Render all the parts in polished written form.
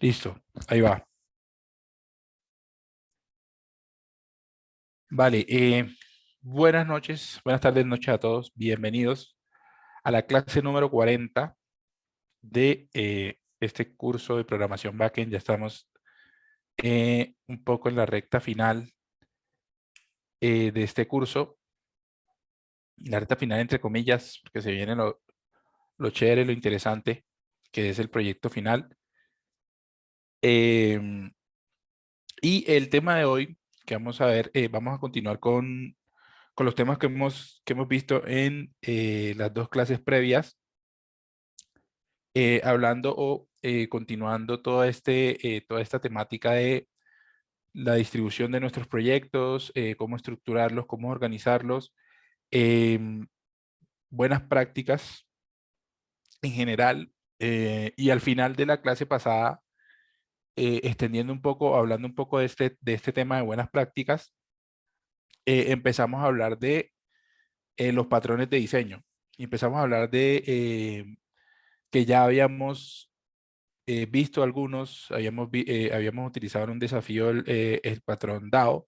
Listo, ahí va. Vale, buenas noches, buenas tardes, noches a todos. Bienvenidos a la clase número 40 de este curso de programación backend. Ya estamos un poco en la recta final de este curso. La recta final entre comillas, porque se viene lo chévere, lo interesante, que es el proyecto final. Em, y el tema de hoy que vamos a ver, vamos a continuar con los temas que hemos visto en las dos clases previas, hablando o continuando toda esta temática de la distribución de nuestros proyectos, cómo estructurarlos, cómo organizarlos, em, buenas prácticas en general, y al final de la clase pasada, extendiendo un poco, hablando un poco de este tema de buenas prácticas, empezamos a hablar de los patrones de diseño. Y empezamos a hablar de que ya habíamos visto algunos, habíamos utilizado en un desafío el patrón DAO.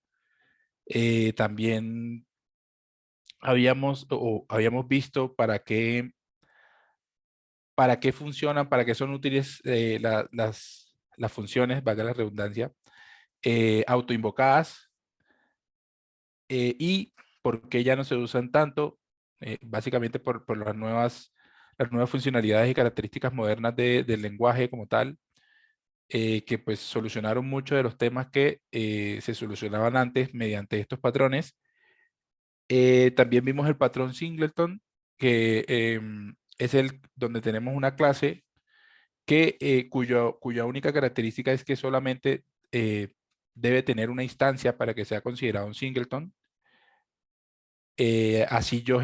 También habíamos visto para qué funcionan, para qué son útiles las funciones, valga la redundancia, autoinvocadas, y por qué ya no se usan tanto, básicamente por las nuevas funcionalidades y características modernas del lenguaje como tal, que pues solucionaron muchos de los temas que se solucionaban antes mediante estos patrones. También vimos el patrón Singleton, que es el donde tenemos una clase cuya única característica es que solamente debe tener una instancia para que sea considerado un Singleton. Así yo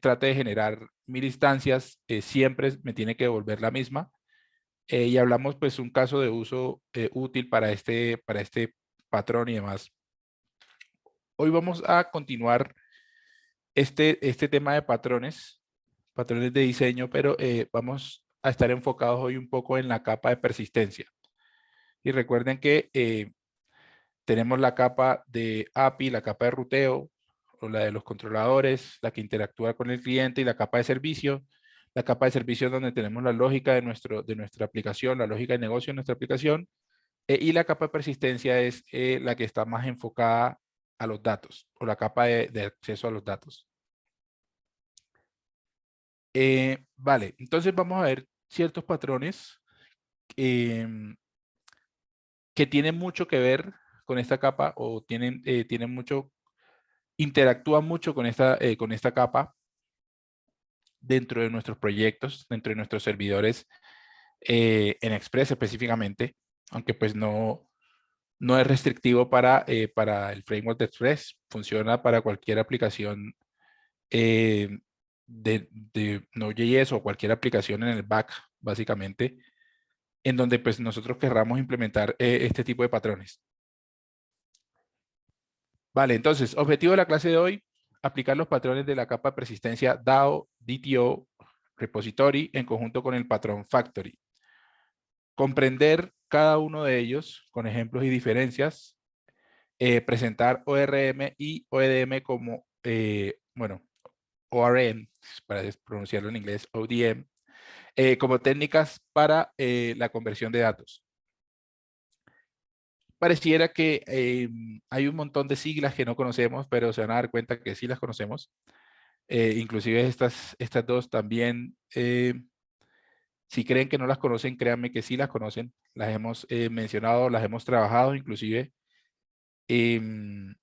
trate de generar 1000 instancias, siempre me tiene que devolver la misma. Y hablamos pues un caso de uso útil para este patrón y demás. Hoy vamos a continuar este tema de patrones de diseño, pero vamos a estar enfocados hoy un poco en la capa de persistencia. Y recuerden que tenemos la capa de API, la capa de ruteo, o la de los controladores, la que interactúa con el cliente, y la capa de servicio. La capa de servicio es donde tenemos la lógica de nuestra aplicación, la lógica de negocio de nuestra aplicación. Y la capa de persistencia es la que está más enfocada a los datos, o la capa de acceso a los datos. Vale, entonces vamos a ver ciertos patrones em, que tienen mucho que ver con esta capa, o interactúan mucho con esta capa dentro de nuestros proyectos, dentro de nuestros servidores, en Express específicamente, aunque pues no es restrictivo para el framework de Express. Funciona para cualquier aplicación eh, de Node.js, o cualquier aplicación en el back, básicamente, en donde pues nosotros querramos implementar este tipo de patrones. Vale, entonces, objetivo de la clase de hoy: aplicar los patrones de la capa de persistencia DAO, DTO, repository, en conjunto con el patrón factory. Comprender cada uno de ellos con ejemplos y diferencias. Presentar ORM y ODM como, bueno, ORM, para pronunciarlo en inglés, ODM, como técnicas para la conversión de datos. Pareciera que hay un montón de siglas que no conocemos, pero se van a dar cuenta que sí las conocemos. Inclusive estas dos también, si creen que no las conocen, créanme que sí las conocen. Las hemos mencionado, las hemos trabajado inclusive. Em,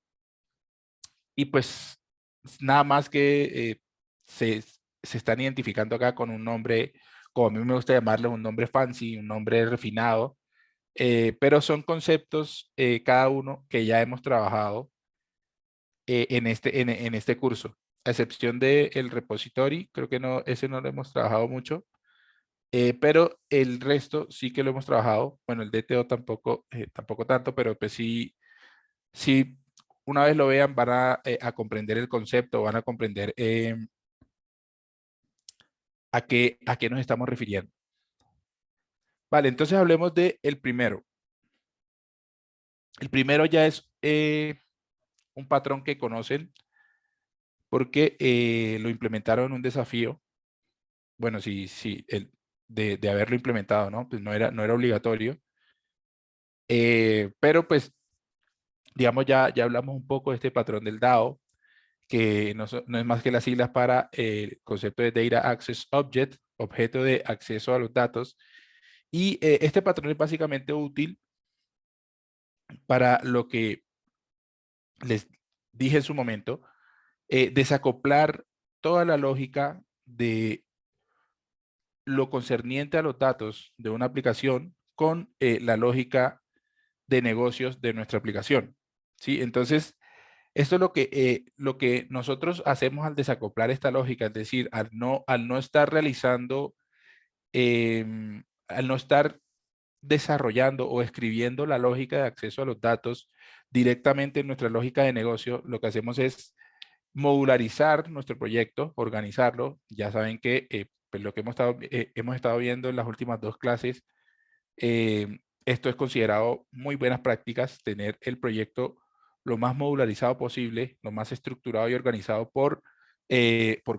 y pues nada más que se están identificando acá con un nombre, como a mí me gusta llamarlo, un nombre fancy, un nombre refinado, pero son conceptos cada uno que ya hemos trabajado en este curso, a excepción del repository. Creo que no, ese no lo hemos trabajado mucho, pero el resto sí que lo hemos trabajado. Bueno, el DTO tampoco tanto, pero pues sí, sí, una vez lo vean van a comprender el concepto, van a comprender a qué nos estamos refiriendo. Vale, entonces hablemos de el primero. El primero ya es un patrón que conocen porque lo implementaron en un desafío. Bueno, sí, de haberlo implementado, ¿no? Pues no era obligatorio. Pero pues, digamos, ya hablamos un poco de este patrón del DAO, que no es más que las siglas para el concepto de Data Access Object, objeto de acceso a los datos. Y este patrón es básicamente útil para lo que les dije en su momento, desacoplar toda la lógica de lo concerniente a los datos de una aplicación con la lógica de negocios de nuestra aplicación. ¿Sí? Entonces, esto es lo que nosotros hacemos al desacoplar esta lógica, es decir, al no estar realizando, al no estar desarrollando o escribiendo la lógica de acceso a los datos directamente en nuestra lógica de negocio, lo que hacemos es modularizar nuestro proyecto, organizarlo. Ya saben que pues lo que hemos estado viendo en las últimas dos clases, esto es considerado muy buenas prácticas, tener el proyecto lo más modularizado posible, lo más estructurado y organizado por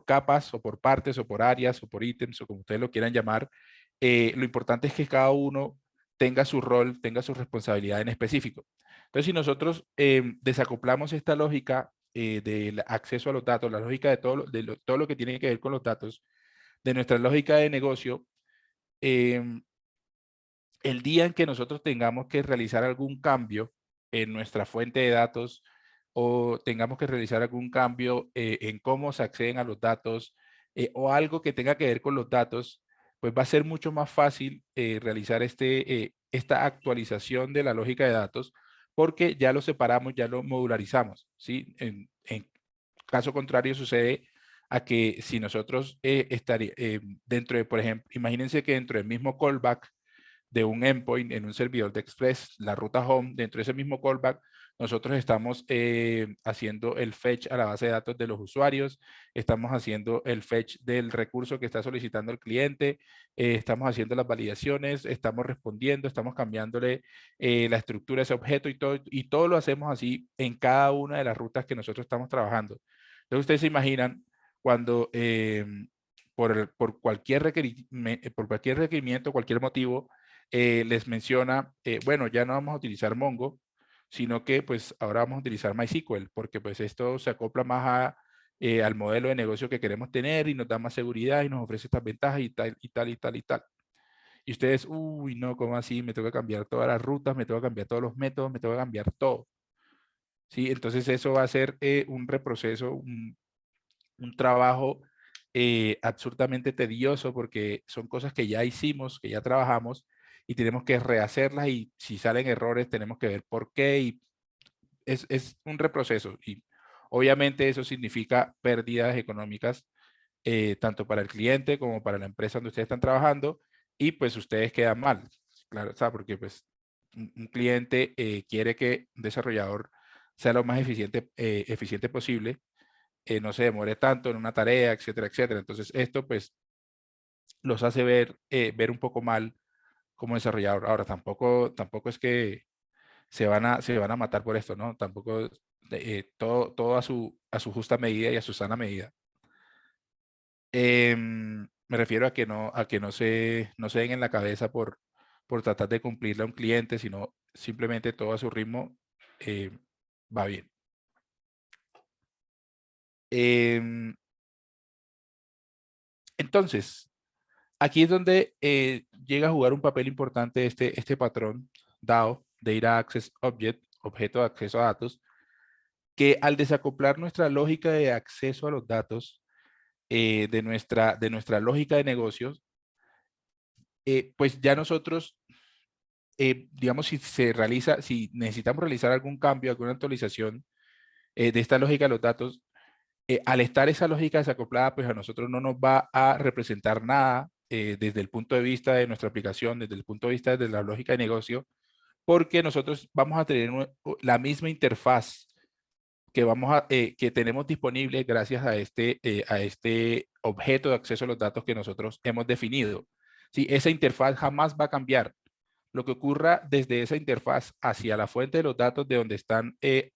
capas o por partes o por áreas o por ítems o como ustedes lo quieran llamar. Lo importante es que cada uno tenga su rol, tenga su responsabilidad en específico. Entonces, si nosotros desacoplamos esta lógica del acceso a los datos, la lógica de todo lo que tiene que ver con los datos, de nuestra lógica de negocio, eh, el día en que nosotros tengamos que realizar algún cambio en nuestra fuente de datos o tengamos que realizar algún cambio en cómo se acceden a los datos o algo que tenga que ver con los datos, pues va a ser mucho más fácil realizar esta actualización de la lógica de datos porque ya lo separamos, ya lo modularizamos, ¿sí? En caso contrario sucede a que si nosotros estaría dentro de, por ejemplo, imagínense que dentro del mismo callback de un endpoint en un servidor de Express, la ruta home, dentro de ese mismo callback, nosotros estamos haciendo el fetch a la base de datos de los usuarios, estamos haciendo el fetch del recurso que está solicitando el cliente, estamos haciendo las validaciones, estamos respondiendo, estamos cambiándole la estructura de ese objeto y todo lo hacemos así en cada una de las rutas que nosotros estamos trabajando. Entonces ustedes se imaginan cuando por cualquier requerimiento, cualquier motivo, les menciona, bueno, ya no vamos a utilizar Mongo, sino que pues ahora vamos a utilizar MySQL, porque pues esto se acopla más al modelo de negocio que queremos tener y nos da más seguridad y nos ofrece estas ventajas y tal, y tal, y tal, y tal. Y ustedes, uy, no, ¿cómo así? Me tengo que cambiar todas las rutas, me tengo que cambiar todos los métodos, me tengo que cambiar todo. ¿Sí? Entonces eso va a ser un reproceso, un trabajo absurdamente tedioso porque son cosas que ya hicimos, que ya trabajamos y tenemos que rehacerlas y si salen errores tenemos que ver por qué y es un reproceso y obviamente eso significa pérdidas económicas tanto para el cliente como para la empresa donde ustedes están trabajando y pues ustedes quedan mal, claro, o sea, porque pues un cliente quiere que un desarrollador sea lo más eficiente posible, no se demore tanto en una tarea, etcétera, etcétera. Entonces, esto pues los hace ver un poco mal como desarrollador. Ahora, tampoco es que se van a matar por esto, ¿no? Tampoco todo a su justa medida y a su sana medida. Me refiero a que no se den en la cabeza por tratar de cumplirle a un cliente, sino simplemente todo a su ritmo va bien. Entonces, aquí es donde llega a jugar un papel importante este patrón DAO, Data Access Object, objeto de acceso a datos, que al desacoplar nuestra lógica de acceso a los datos de nuestra lógica de negocios, pues ya nosotros, digamos, si necesitamos realizar algún cambio, alguna actualización de esta lógica de los datos, al estar esa lógica desacoplada, pues a nosotros no nos va a representar nada desde el punto de vista de nuestra aplicación, desde el punto de vista de la lógica de negocio, porque nosotros vamos a tener la misma interfaz que tenemos disponible gracias a este objeto de acceso a los datos que nosotros hemos definido. ¿sí? Esa interfaz jamás va a cambiar. Lo que ocurra desde esa interfaz hacia la fuente de los datos de donde están, de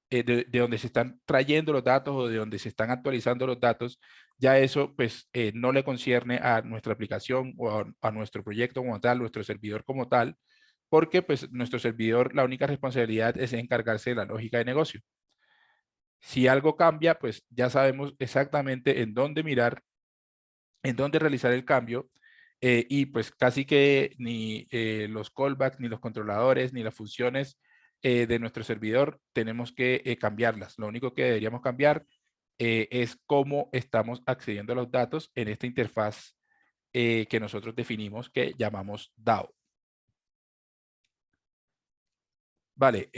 donde se están trayendo los datos o de donde se están actualizando los datos, ya eso pues no le concierne a nuestra aplicación o a nuestro proyecto como tal, nuestro servidor como tal, porque pues nuestro servidor, la única responsabilidad es encargarse de la lógica de negocio. Si algo cambia, pues ya sabemos exactamente en dónde mirar, en dónde realizar el cambio, y pues casi que ni los callbacks, ni los controladores, ni las funciones de nuestro servidor tenemos que cambiarlas. Lo único que deberíamos cambiar es cómo estamos accediendo a los datos en esta interfaz que nosotros definimos, que llamamos DAO. Vale.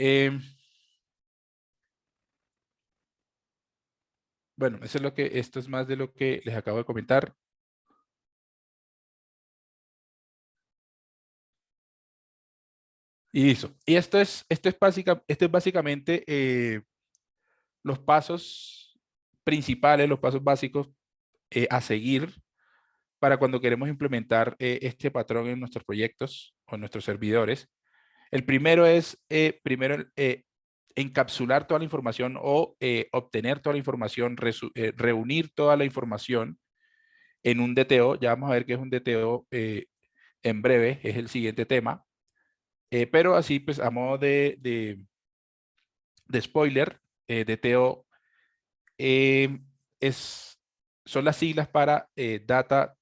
Bueno, eso es lo que, esto es más de lo que les acabo de comentar. Y listo. Y esto es básicamente los pasos principales, los pasos básicos a seguir para cuando queremos implementar este patrón en nuestros proyectos o en nuestros servidores. El primero es, encapsular toda la información o obtener toda la información, reunir toda la información en un DTO. Ya vamos a ver qué es un DTO en breve, es el siguiente tema. Pero así, pues a modo de spoiler, DTO es, son las siglas para Data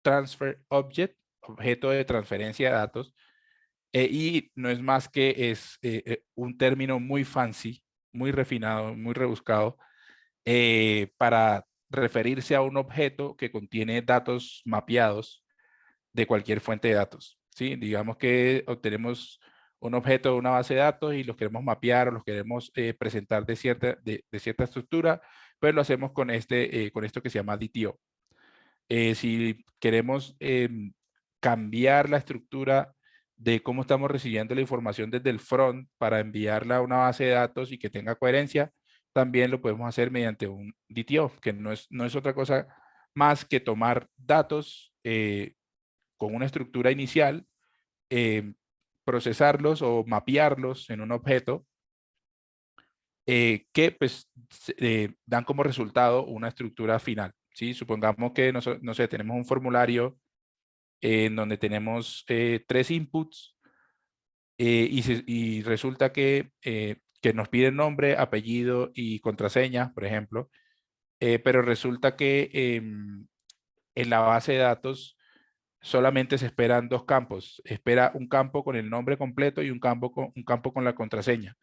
Transfer Object, objeto de transferencia de datos, y no es más que es un término muy fancy, muy refinado, muy rebuscado, para referirse a un objeto que contiene datos mapeados de cualquier fuente de datos. ¿Sí? Digamos que obtenemos un objeto de una base de datos y los queremos mapear o los queremos presentar de cierta estructura, pues lo hacemos con esto que se llama DTO. Si queremos cambiar la estructura de cómo estamos recibiendo la información desde el front para enviarla a una base de datos y que tenga coherencia, también lo podemos hacer mediante un DTO, que no es otra cosa más que tomar datos con una estructura inicial, procesarlos o mapearlos en un objeto que pues dan como resultado una estructura final. ¿Sí? Supongamos que, no sé, tenemos un formulario en donde tenemos 3 inputs y resulta que nos piden nombre, apellido y contraseña, por ejemplo, pero resulta que en la base de datos solamente se esperan 2 campos. Espera un campo con el nombre completo y un campo con la contraseña.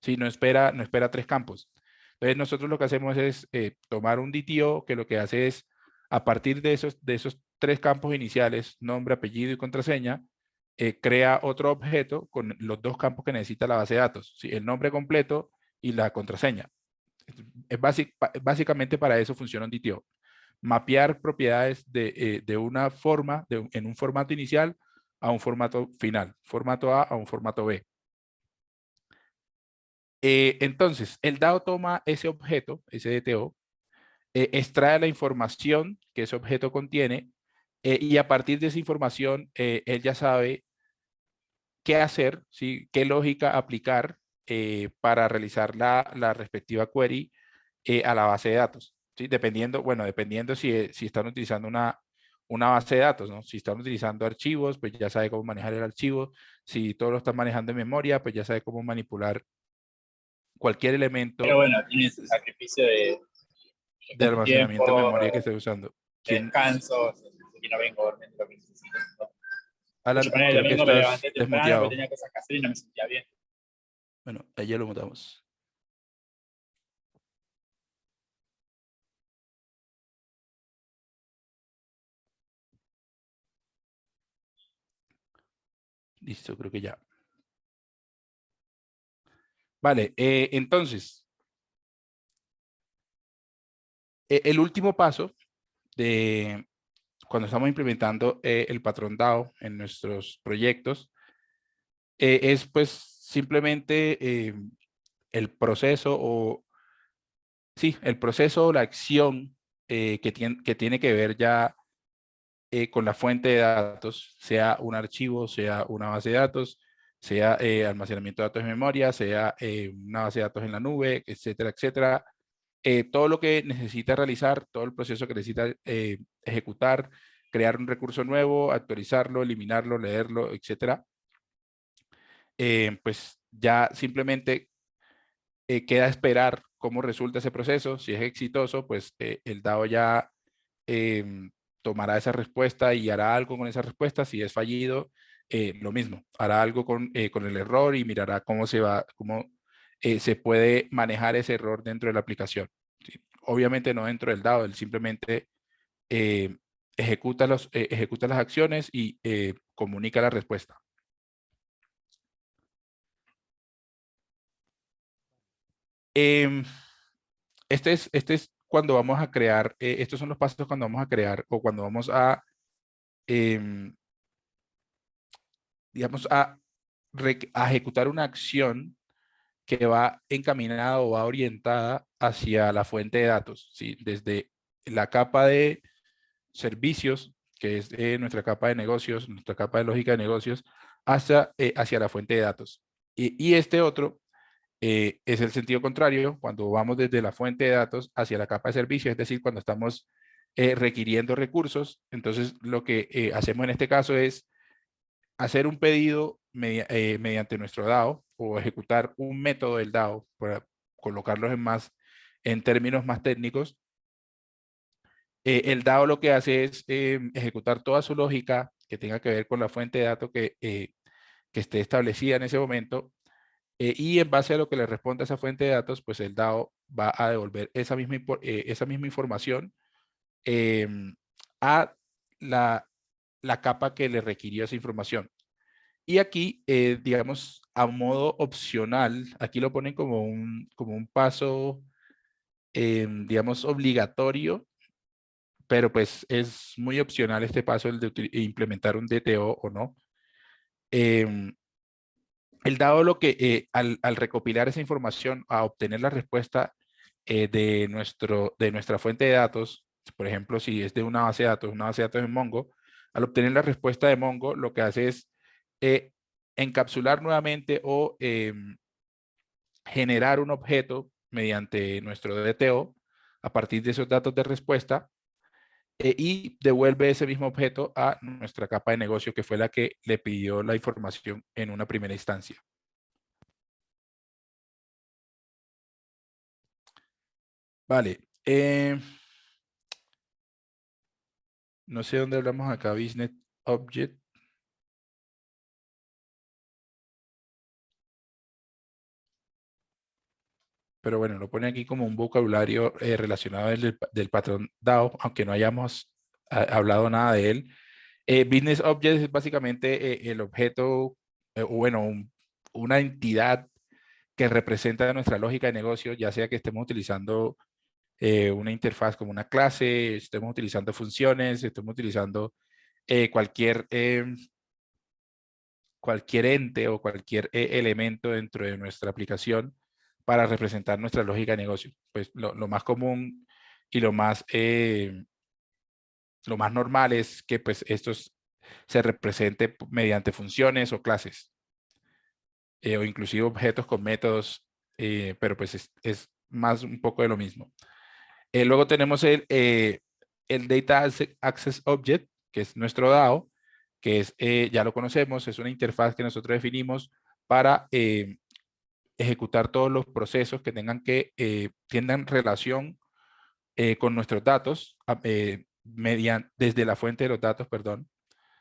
Sí, no espera 3 campos. Entonces nosotros lo que hacemos es tomar un DTO que lo que hace es, a partir de esos 3 campos iniciales, nombre, apellido y contraseña, crea otro objeto con los 2 campos que necesita la base de datos, ¿sí? El nombre completo y la contraseña. Básicamente para eso funciona un DTO. Mapear propiedades de una forma, en un formato inicial a un formato final, formato A un formato B. Entonces, el DAO toma ese objeto, ese DTO, extrae la información que ese objeto contiene y a partir de esa información, él ya sabe qué hacer, ¿sí? Qué lógica aplicar para realizar la respectiva query a la base de datos. ¿Sí? Dependiendo, bueno, dependiendo si están utilizando una base de datos, ¿no? Si están utilizando archivos, pues ya sabe cómo manejar el archivo. Si todo lo están manejando en memoria, pues ya sabe cómo manipular cualquier Pero elemento bueno, tiene ese sacrificio de de almacenamiento de tiempo, memoria que esté usando. de ¿Quién? descanso, que no vengo durmiendo lo que necesito. Yo Alan, ponía el creo que domingo, me estás levanté temprano porque desmuteado. tenía cosas que hacer y no me sentía bien. Bueno, ayer lo mutamos. Listo, creo que ya. Vale, entonces, el último paso de cuando estamos implementando el patrón DAO en nuestros proyectos es pues simplemente el proceso o, sí, el proceso o la acción que tiene que ver ya con la fuente de datos, sea un archivo, sea una base de datos, sea almacenamiento de datos en memoria, sea una base de datos en la nube, etcétera, etcétera. Todo lo que necesita realizar, todo el proceso que necesita ejecutar, crear un recurso nuevo, actualizarlo, eliminarlo, leerlo, etcétera. Pues ya simplemente queda esperar cómo resulta ese proceso. Si es exitoso, pues el DAO ya tomará esa respuesta y hará algo con esa respuesta. Si es fallido, lo mismo, hará algo con el error y mirará cómo se puede manejar ese error dentro de la aplicación. ¿Sí? Obviamente no dentro del DAO, él simplemente eh, ejecuta las acciones y comunica la respuesta. Em, este es cuando vamos a crear, estos son los pasos cuando vamos a crear o cuando vamos a, em, digamos, a ejecutar una acción que va encaminada o va orientada hacia la fuente de datos, ¿sí? Desde la capa de servicios, que es nuestra capa de negocios, nuestra capa de lógica de negocios, hacia la fuente de datos. Y este otro es el sentido contrario, cuando vamos desde la fuente de datos hacia la capa de servicio, es decir, cuando estamos requiriendo recursos. Entonces, lo que hacemos en este caso es hacer un pedido mediante nuestro DAO o ejecutar un método del DAO para colocarlos en términos más técnicos. El DAO lo que hace es ejecutar toda su lógica que tenga que ver con la fuente de datos que esté establecida en ese momento. Y en base a lo que le responda esa fuente de datos, pues el DAO va a devolver esa misma información a la capa que le requirió esa información. Y aquí, digamos, a modo opcional, aquí lo ponen como un paso, digamos, obligatorio, pero pues es muy opcional este paso, el de implementar un DTO o no. Em, el DAO lo que, al recopilar esa información, a obtener la respuesta de nuestra fuente de datos, por ejemplo, si es de una base de datos en Mongo, al obtener la respuesta de Mongo, lo que hace es encapsular nuevamente o generar un objeto mediante nuestro DTO a partir de esos datos de respuesta y devuelve ese mismo objeto a nuestra capa de negocio, que fue la que le pidió la información en una primera instancia. Vale. No sé dónde hablamos acá, Business Object. Pero bueno, lo pone aquí como un vocabulario relacionado del patrón DAO, aunque no hayamos hablado nada de él. Business Object es básicamente el objeto, o bueno, una entidad que representa nuestra lógica de negocio, ya sea que estemos utilizando una interfaz como una clase, estemos utilizando funciones, estemos utilizando cualquier ente o cualquier elemento dentro de nuestra aplicación para representar nuestra lógica de negocio. Pues lo más común y lo más normal es que pues se represente mediante funciones o clases o inclusive objetos con métodos, pero pues es más un poco de lo mismo. Luego tenemos el Data Access Object, que es nuestro DAO, que es, ya lo conocemos, es una interfaz que nosotros definimos para ejecutar todos los procesos que tengan relación con nuestros datos desde la fuente de los datos, perdón.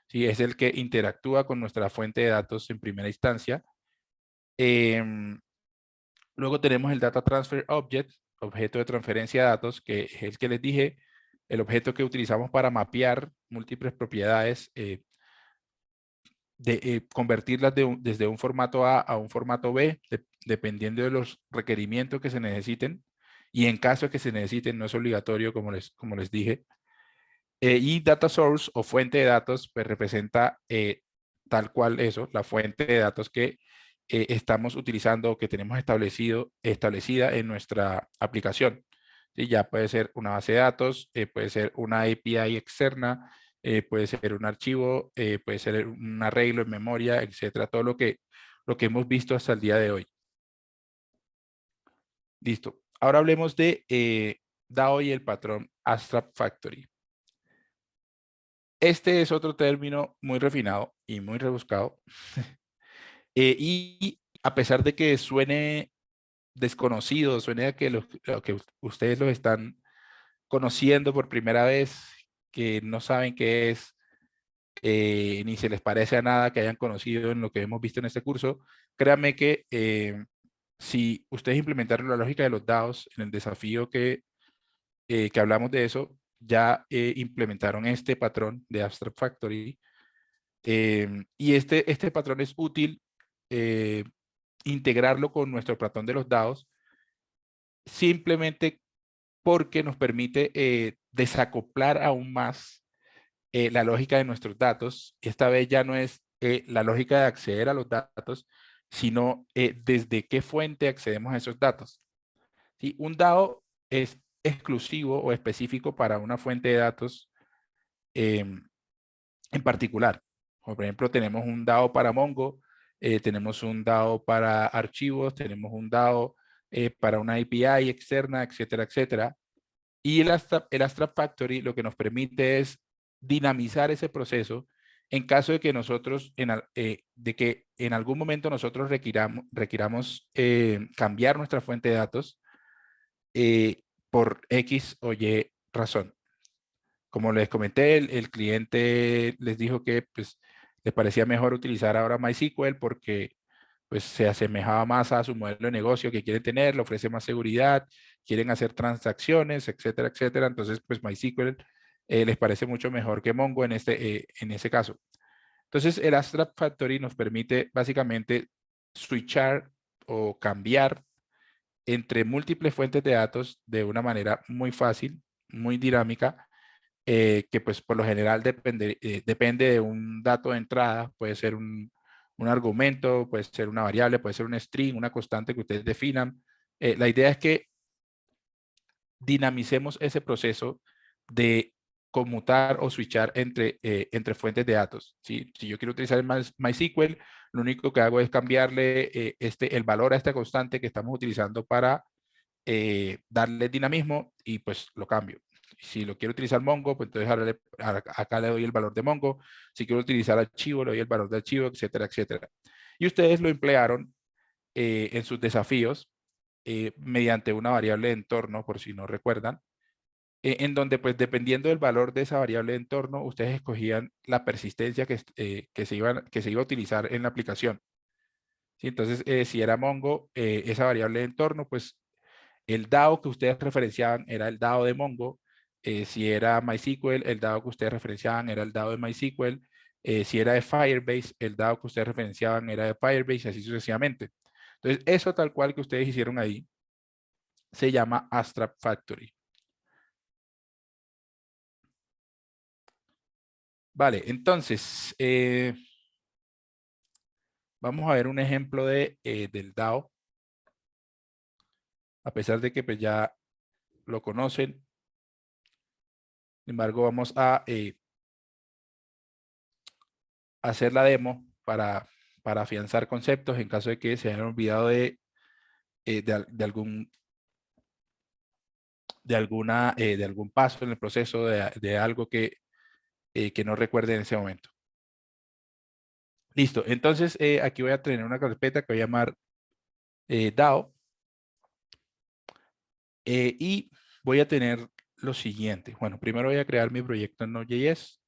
Sí, es el que interactúa con nuestra fuente de datos en primera instancia. Luego tenemos el Data Transfer Object, objeto de transferencia de datos, que es el que les dije, el objeto que utilizamos para mapear múltiples propiedades, convertirlas desde un formato A un formato B, dependiendo de los requerimientos que se necesiten. Y en caso de que se necesiten, no es obligatorio, como les dije. Y Data Source o fuente de datos, pues representa tal cual eso, la fuente de datos que estamos utilizando o que tenemos establecida en nuestra aplicación. ¿Sí? Ya puede ser una base de datos, puede ser una API externa, puede ser un archivo, puede ser un arreglo en memoria, etcétera, todo lo que hemos visto hasta el día de hoy. Listo. Ahora hablemos de DAO y el patrón Abstract Factory. Este es otro término muy refinado y muy rebuscado. Y a pesar de que suene desconocido, suene a que, que ustedes los están conociendo por primera vez, que no saben qué es, ni se les parece a nada que hayan conocido en lo que hemos visto en este curso, créanme que si ustedes implementaron la lógica de los DAOs en el desafío que hablamos de eso, ya implementaron este patrón de Abstract Factory. Y este patrón es útil integrarlo con nuestro patrón de los DAOs simplemente porque nos permite desacoplar aún más la lógica de nuestros datos. Esta vez ya no es la lógica de acceder a los datos, sino desde qué fuente accedemos a esos datos. ¿Sí? Un DAO es exclusivo o específico para una fuente de datos en particular. Como por ejemplo, tenemos un DAO para Mongo, tenemos un DAO para archivos, tenemos un DAO para una API externa, etcétera, etcétera. Y el Abstract Factory lo que nos permite es dinamizar ese proceso en caso de que nosotros, de que en algún momento nosotros requiramos cambiar nuestra fuente de datos por X o Y razón. Como les comenté, el cliente les dijo que pues, les parecía mejor utilizar ahora MySQL porque pues, se asemejaba más a su modelo de negocio que quieren tener, le ofrece más seguridad, quieren hacer transacciones, etcétera, etcétera. Entonces, pues MySQL les parece mucho mejor que Mongo en ese caso. Entonces, el Abstract Factory nos permite básicamente switchar o cambiar entre múltiples fuentes de datos de una manera muy fácil, muy dinámica, que pues por lo general depende de un dato de entrada, puede ser un argumento, puede ser una variable, puede ser un string, una constante que ustedes definan. La idea es que dinamicemos ese proceso de conmutar o switchar entre fuentes de datos. ¿Sí? Si yo quiero utilizar MySQL, lo único que hago es cambiarle el valor a esta constante que estamos utilizando para darle dinamismo y pues lo cambio. Si lo quiero utilizar Mongo, pues entonces acá le doy el valor de Mongo. Si quiero utilizar archivo, le doy el valor de archivo, etcétera, etcétera. Y ustedes lo emplearon en sus desafíos mediante una variable de entorno, por si no recuerdan, en donde pues dependiendo del valor de esa variable de entorno, ustedes escogían la persistencia que se iba a utilizar en la aplicación. ¿Sí? Entonces, si era Mongo, esa variable de entorno, pues el DAO que ustedes referenciaban era el DAO de Mongo. Si era MySQL, el DAO que ustedes referenciaban era el DAO de MySQL. Si era de Firebase, el DAO que ustedes referenciaban era de Firebase, y así sucesivamente. Entonces, eso tal cual que ustedes hicieron ahí, se llama Abstract Factory. Vale, entonces, vamos a ver un ejemplo del DAO. A pesar de que pues, ya lo conocen, sin embargo, vamos a hacer la demo para afianzar conceptos en caso de que se hayan olvidado de algún paso en el proceso, de algo que no recuerde en ese momento. Listo. Entonces, aquí voy a tener una carpeta que voy a llamar DAO. Y voy a tener lo siguiente. Bueno, primero voy a crear mi proyecto en Node.js.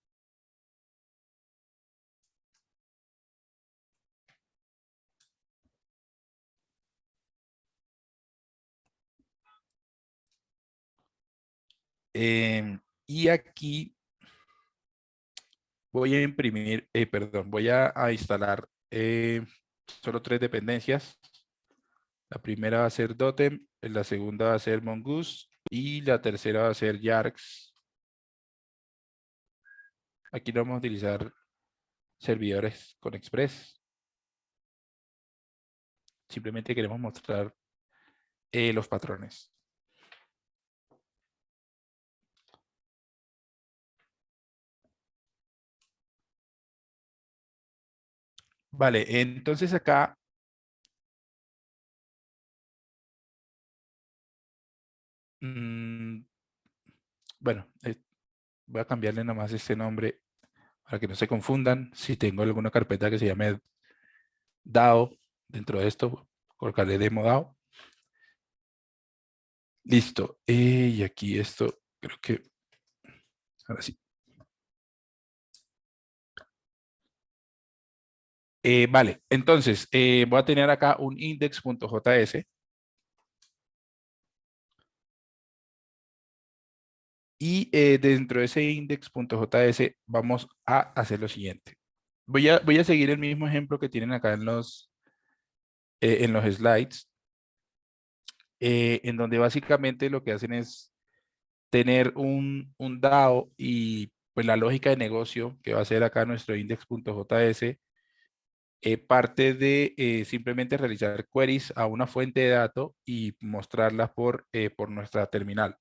Y aquí voy a imprimir, perdón, voy a instalar solo 3 dependencias. La primera va a ser Dotem, la segunda va a ser Mongoose y la tercera va a ser Yarx. Aquí no vamos a utilizar servidores con Express. Simplemente queremos mostrar los patrones. Vale, entonces acá, mm, bueno, voy a cambiarle nomás este nombre para que no se confundan. Si tengo alguna carpeta que se llame DAO dentro de esto, colocarle demo DAO. Listo. Y aquí esto, creo que, ahora sí. Vale, entonces voy a tener acá un index.js y dentro de ese index.js vamos a hacer lo siguiente. Voy a seguir el mismo ejemplo que tienen acá en los slides, en donde básicamente lo que hacen es tener un DAO y pues la lógica de negocio que va a ser acá nuestro index.js parte de simplemente realizar queries a una fuente de datos y mostrarlas por nuestra terminal.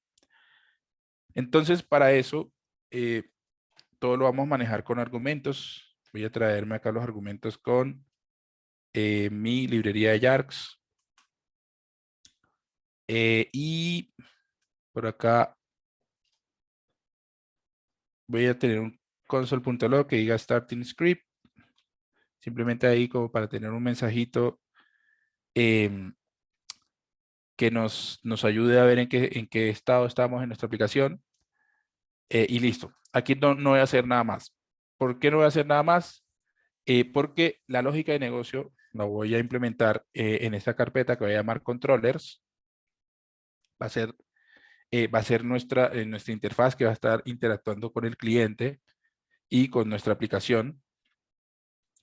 Entonces, para eso, todo lo vamos a manejar con argumentos. Voy a traerme acá los argumentos con mi librería de Yarks. Y por acá voy a tener un console.log que diga starting script. Simplemente ahí como para tener un mensajito em, que nos ayude a ver en qué estado estamos en nuestra aplicación. Y listo. Aquí no voy a hacer nada más. ¿Por qué no voy a hacer nada más? Porque la lógica de negocio la voy a implementar en esta carpeta que voy a llamar controllers. Va a ser nuestra interfaz que va a estar interactuando con el cliente y con nuestra aplicación.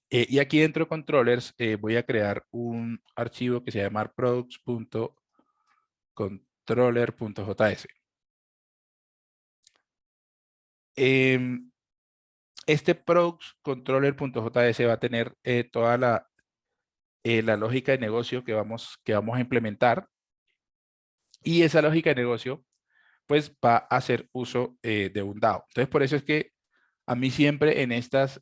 Y aquí dentro de controllers voy a crear un archivo que se llama products.controller.js. Este products.controller.js va a tener toda la lógica de negocio que vamos a implementar, y esa lógica de negocio pues va a hacer uso de un DAO. Entonces, por eso es que a mí siempre en estas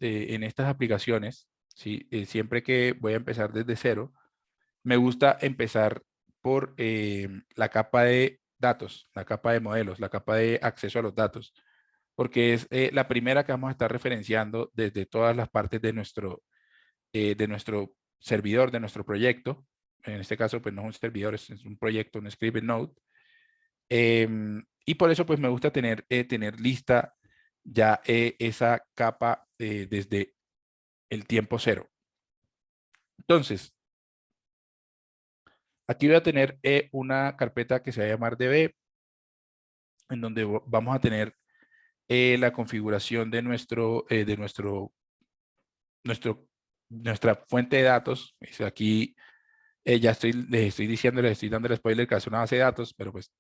aplicaciones, ¿sí? Siempre que voy a empezar desde cero, me gusta empezar por la capa de datos, la capa de modelos, la capa de acceso a los datos, porque es la primera que vamos a estar referenciando desde todas las partes de nuestro servidor, de nuestro proyecto. En este caso, pues no es un servidor, es un proyecto, un script en Node. Y por eso, pues me gusta tener lista ya esa capa desde el tiempo cero. Entonces, aquí voy a tener una carpeta que se va a llamar db, en donde vamos a tener la configuración de nuestra fuente de datos. Aquí ya les estoy diciendo, les estoy dando el spoiler que es una base de datos, pero pues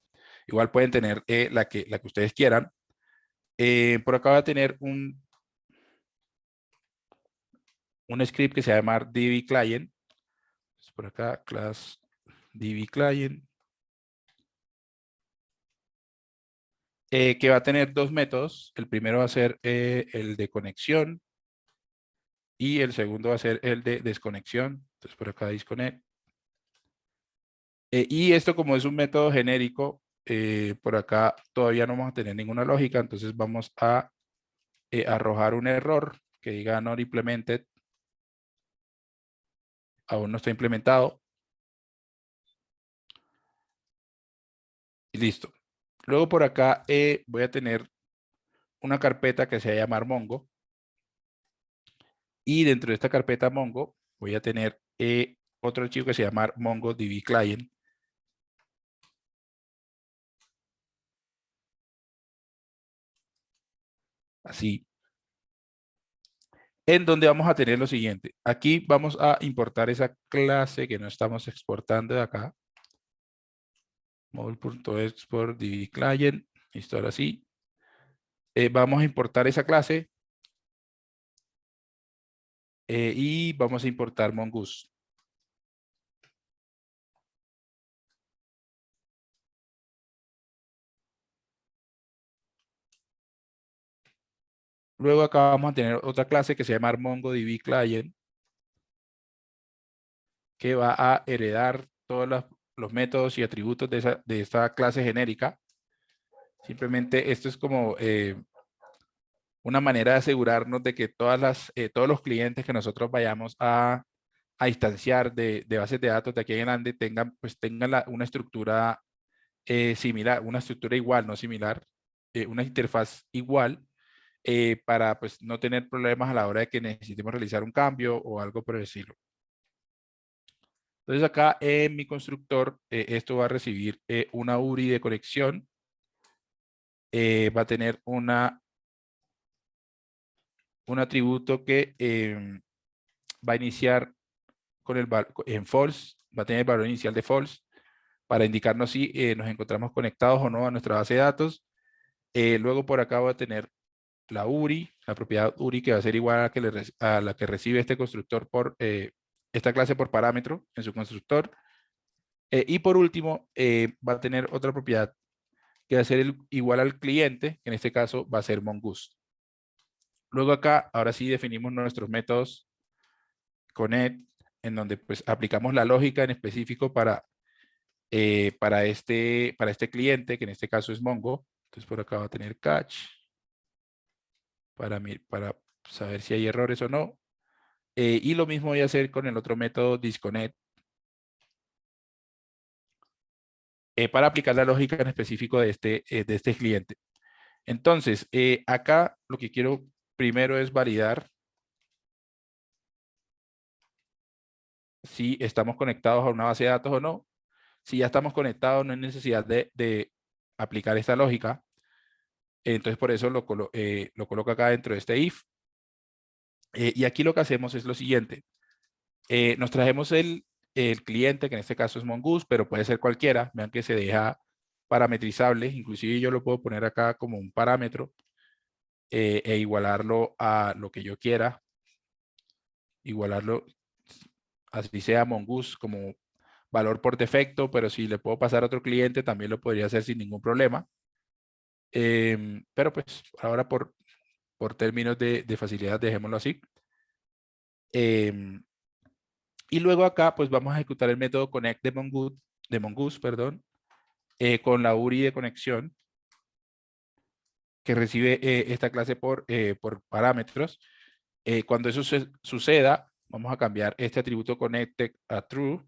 igual pueden tener la que ustedes quieran. Por acá va a tener un script que se va a llamar dbClient. Por acá, class dbClient, que va a tener dos métodos. El primero va a ser el de conexión y el segundo va a ser el de desconexión. Entonces por acá disconnect. Y esto, como es un método genérico, por acá todavía no vamos a tener ninguna lógica, entonces vamos a arrojar un error que diga not implemented. Aún no está implementado. Y listo. Luego por acá voy a tener una carpeta que se va a llamar Mongo. Y dentro de esta carpeta Mongo voy a tener otro archivo que se llama MongoDB Client. Así. En donde vamos a tener lo siguiente. Aquí vamos a importar esa clase que no estamos exportando de acá. Module.export DB Client. Listo, ahora sí. Vamos a importar esa clase. Y vamos a importar Mongoose. Luego acá vamos a tener otra clase que se llama MongoDB Client. que va a heredar todos los métodos y atributos de esta clase genérica. Simplemente esto es como una manera de asegurarnos de que todos los clientes que nosotros vayamos a instanciar de bases de datos de aquí en adelante tengan una estructura similar, una estructura igual, no similar, una interfaz igual, para pues no tener problemas a la hora de que necesitemos realizar un cambio o algo por el estilo. Entonces acá en mi constructor, esto va a recibir una URI de conexión, va a tener un atributo que va a iniciar en false, va a tener el valor inicial de false para indicarnos si nos encontramos conectados o no a nuestra base de datos. Luego por acá va a tener la URI, la propiedad URI, que va a ser igual a la que recibe este constructor por esta clase por parámetro en su constructor. Y por último, va a tener otra propiedad que va a ser igual al cliente, que en este caso va a ser Mongoose. Luego acá, ahora sí definimos nuestros métodos connect, en donde pues aplicamos la lógica en específico para este cliente, que en este caso es Mongo. Entonces por acá va a tener catch para saber si hay errores o no. Y lo mismo voy a hacer con el otro método disconnect para aplicar la lógica en específico de este cliente. Entonces, acá lo que quiero primero es validar si estamos conectados a una base de datos o no. Si ya estamos conectados, no hay necesidad de aplicar esta lógica. Entonces, por eso lo coloco acá dentro de este if. Y aquí lo que hacemos es lo siguiente. Nos traemos el cliente, que en este caso es Mongoose, pero puede ser cualquiera. Vean que se deja parametrizable. Inclusive yo lo puedo poner acá como un parámetro e igualarlo a lo que yo quiera. Igualarlo, así sea Mongoose como valor por defecto, pero si le puedo pasar a otro cliente, también lo podría hacer sin ningún problema. Pero pues ahora por términos de facilidad, dejémoslo así. Y luego acá, pues vamos a ejecutar el método connect de Mongoose, perdón, con la URI de conexión que recibe esta clase por parámetros. Cuando eso suceda, vamos a cambiar este atributo connected a true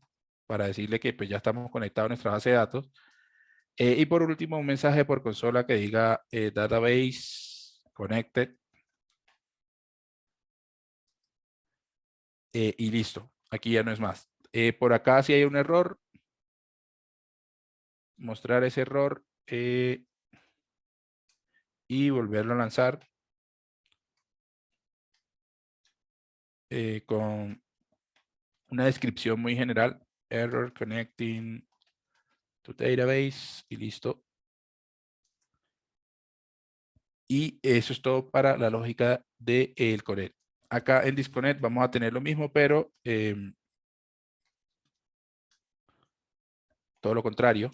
para decirle que pues ya estamos conectados a nuestra base de datos. Y por último, un mensaje por consola que diga database connected. Y listo. Aquí ya no es más. Por acá si hay un error, mostrar ese error y volverlo a lanzar con una descripción muy general. Error connecting to database y listo. Y eso es todo para la lógica del connect. Acá en disconnect vamos a tener lo mismo, pero todo lo contrario.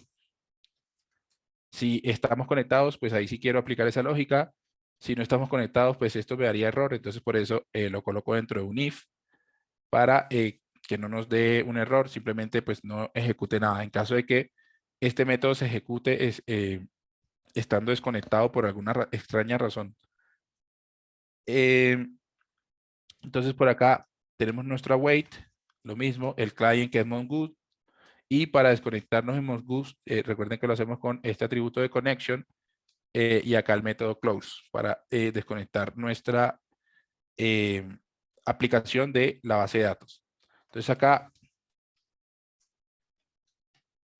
Si estamos conectados, pues ahí sí quiero aplicar esa lógica. Si no estamos conectados, pues esto me daría error. Entonces por eso lo coloco dentro de un if para que no nos dé un error. Simplemente pues no ejecute nada. En caso de que este método se ejecute estando desconectado por alguna extraña razón. Entonces por acá tenemos nuestra await, lo mismo, el client que es Mongoose. Y para desconectarnos en Mongoose, recuerden que lo hacemos con este atributo de connection y acá el método close para desconectar nuestra aplicación de la base de datos. Entonces acá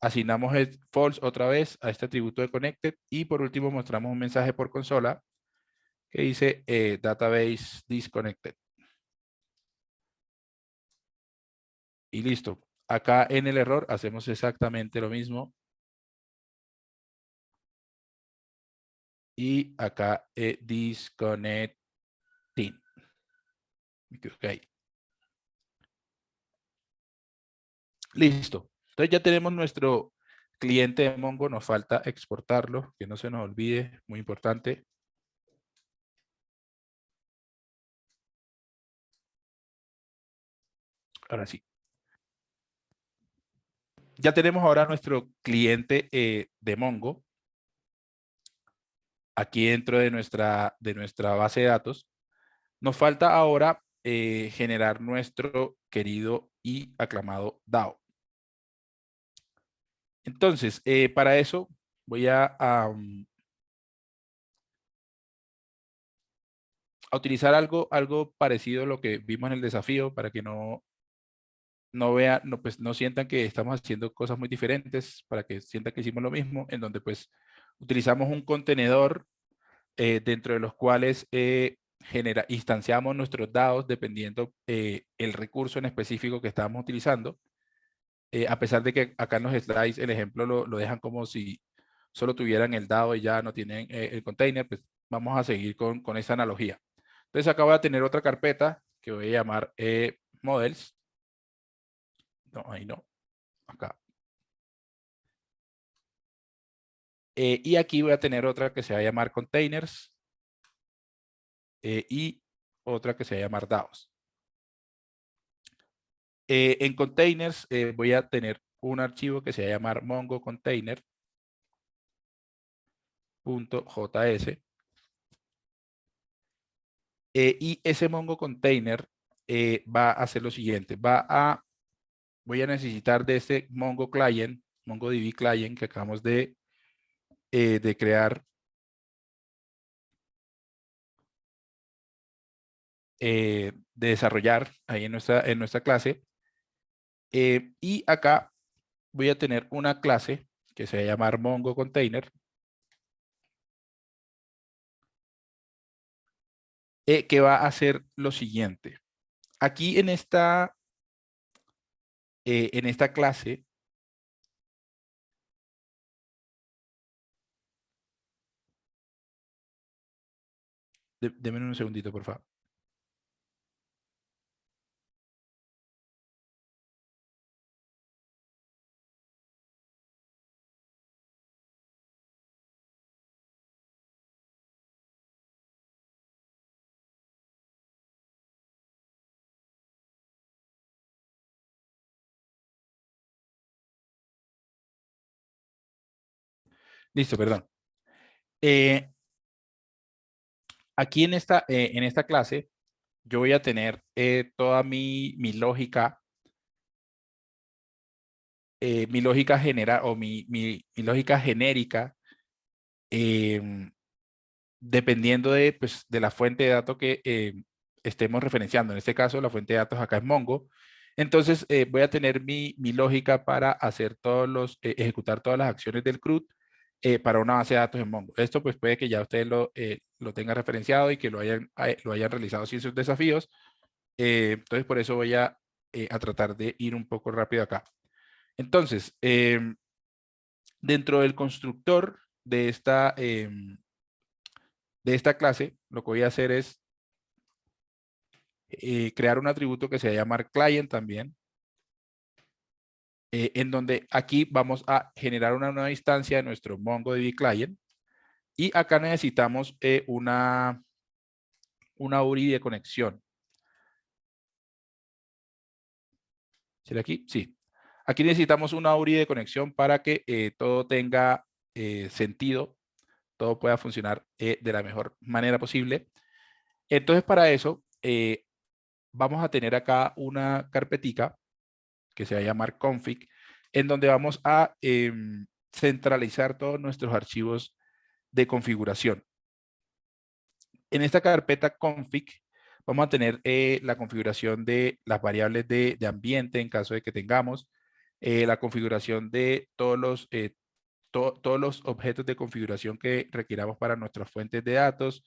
asignamos el false otra vez a este atributo de connected y por último mostramos un mensaje por consola que dice database disconnected. Y listo. Acá en el error hacemos exactamente lo mismo. Y acá disconnecting. Okay. Listo. Entonces ya tenemos nuestro cliente de Mongo. Nos falta exportarlo, que no se nos olvide, muy importante. Ahora sí. Ya tenemos ahora nuestro cliente de Mongo aquí dentro de nuestra base de datos. Nos falta ahora generar nuestro querido y aclamado DAO. Entonces, para eso voy a utilizar algo parecido a lo que vimos en el desafío para que pues, no sientan que estamos haciendo cosas muy diferentes, para que sientan que hicimos lo mismo, en donde pues utilizamos un contenedor dentro de los cuales instanciamos nuestros dados dependiendo el recurso en específico que estamos utilizando. A pesar de que acá en los slides el ejemplo lo dejan como si solo tuvieran el dado y ya no tienen el container, pues vamos a seguir con esta analogía. Entonces acá voy a tener otra carpeta que voy a llamar models. No, ahí no, acá. Y aquí voy a tener otra que se va a llamar containers y otra que se va a llamar DAOs. En containers voy a tener un archivo que se va a llamar mongo container.js. Y ese mongo container va a hacer lo siguiente. Voy a necesitar de este mongo client, MongoDB client que acabamos de crear. De desarrollar ahí en nuestra clase. Y acá voy a tener una clase que se va a llamar Mongo Container, que va a hacer lo siguiente. Aquí en esta clase, denme un segundito, por favor. Listo, perdón. Aquí en esta clase, yo voy a tener toda mi lógica, mi lógica general o mi lógica genérica, dependiendo pues, de la fuente de datos que estemos referenciando. En este caso, la fuente de datos acá es Mongo. Entonces, voy a tener mi lógica para hacer ejecutar todas las acciones del CRUD para una base de datos en Mongo. Esto pues puede que ya ustedes lo tengan referenciado y que lo hayan realizado sin sus desafíos. Entonces, por eso voy a tratar de ir un poco rápido acá. Entonces, dentro del constructor de esta clase, lo que voy a hacer es crear un atributo que se va a llamar client también, en donde aquí vamos a generar una nueva instancia de nuestro MongoDB client y acá necesitamos una URI de conexión. ¿Será aquí? Sí. Aquí necesitamos una URI de conexión para que todo tenga sentido, todo pueda funcionar de la mejor manera posible. Entonces, para eso, vamos a tener acá una carpetica que se va a llamar config, en donde vamos a centralizar todos nuestros archivos de configuración. En esta carpeta config vamos a tener la configuración de las variables de ambiente en caso de que tengamos, la configuración de todos los objetos de configuración que requiramos para nuestras fuentes de datos,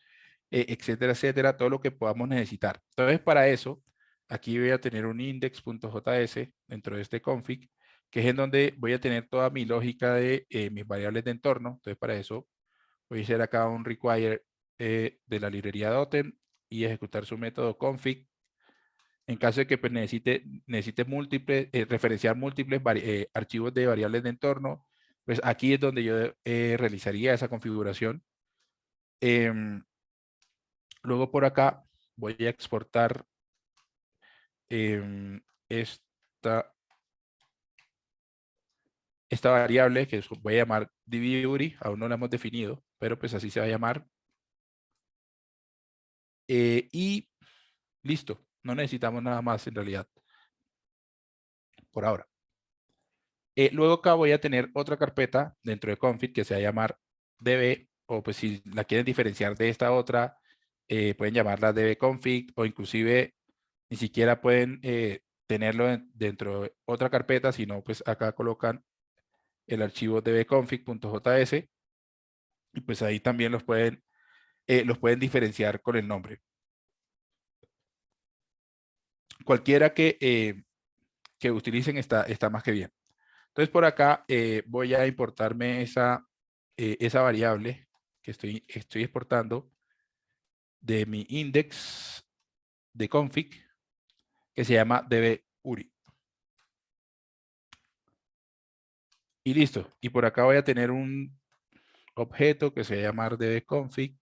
etcétera, etcétera, todo lo que podamos necesitar. Entonces, para eso, aquí voy a tener un index.js dentro de este config, que es en donde voy a tener toda mi lógica de mis variables de entorno. Entonces, para eso voy a hacer acá un require de la librería Doten y ejecutar su método config. En caso de que pues, necesite referenciar múltiples archivos de variables de entorno, pues aquí es donde yo realizaría esa configuración. Luego por acá voy a exportar esta esta variable que voy a llamar dbUri, aún no la hemos definido, pero pues así se va a llamar. Y listo, no necesitamos nada más en realidad, por ahora. Luego acá voy a tener otra carpeta dentro de config que se va a llamar db, o pues si la quieren diferenciar de esta otra, pueden llamarla dbconfig, o inclusive ni siquiera pueden tenerlo dentro de otra carpeta, sino pues acá colocan el archivo dbconfig.js y pues ahí también los pueden diferenciar con el nombre. Cualquiera que utilicen está más que bien. Entonces por acá voy a importarme esa variable que estoy exportando de mi index de config que se llama dbUri. Y listo. Y por acá voy a tener un objeto que se va a llamar dbconfig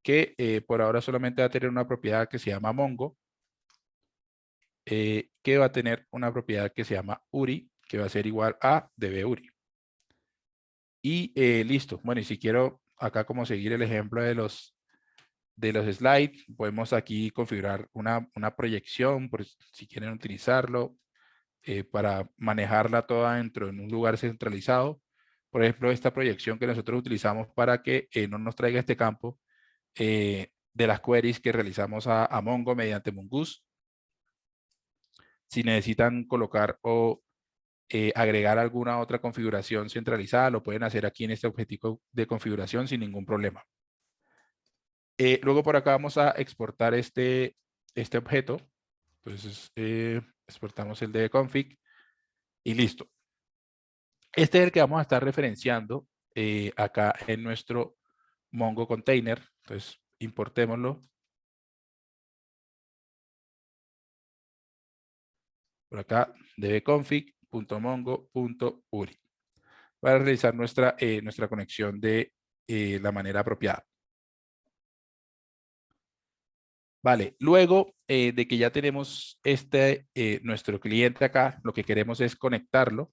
que por ahora solamente va a tener una propiedad que se llama Mongo, que va a tener una propiedad que se llama URI, que va a ser igual a dbUri. Y listo. Bueno, y si quiero acá como seguir el ejemplo de los slides, podemos aquí configurar una proyección, por si quieren utilizarlo, para manejarla toda dentro de un lugar centralizado. Por ejemplo, esta proyección que nosotros utilizamos para que no nos traiga este campo de las queries que realizamos a Mongo mediante Mongoose. Si necesitan colocar o agregar alguna otra configuración centralizada, lo pueden hacer aquí en este objetivo de configuración sin ningún problema. Luego por acá vamos a exportar este objeto. Entonces exportamos el dbconfig y listo. Este es el que vamos a estar referenciando acá en nuestro Mongo container. Entonces importémoslo. Por acá, dbconfig.mongo.uri para realizar nuestra conexión de la manera apropiada. Vale, luego de que ya tenemos nuestro cliente acá, lo que queremos es conectarlo,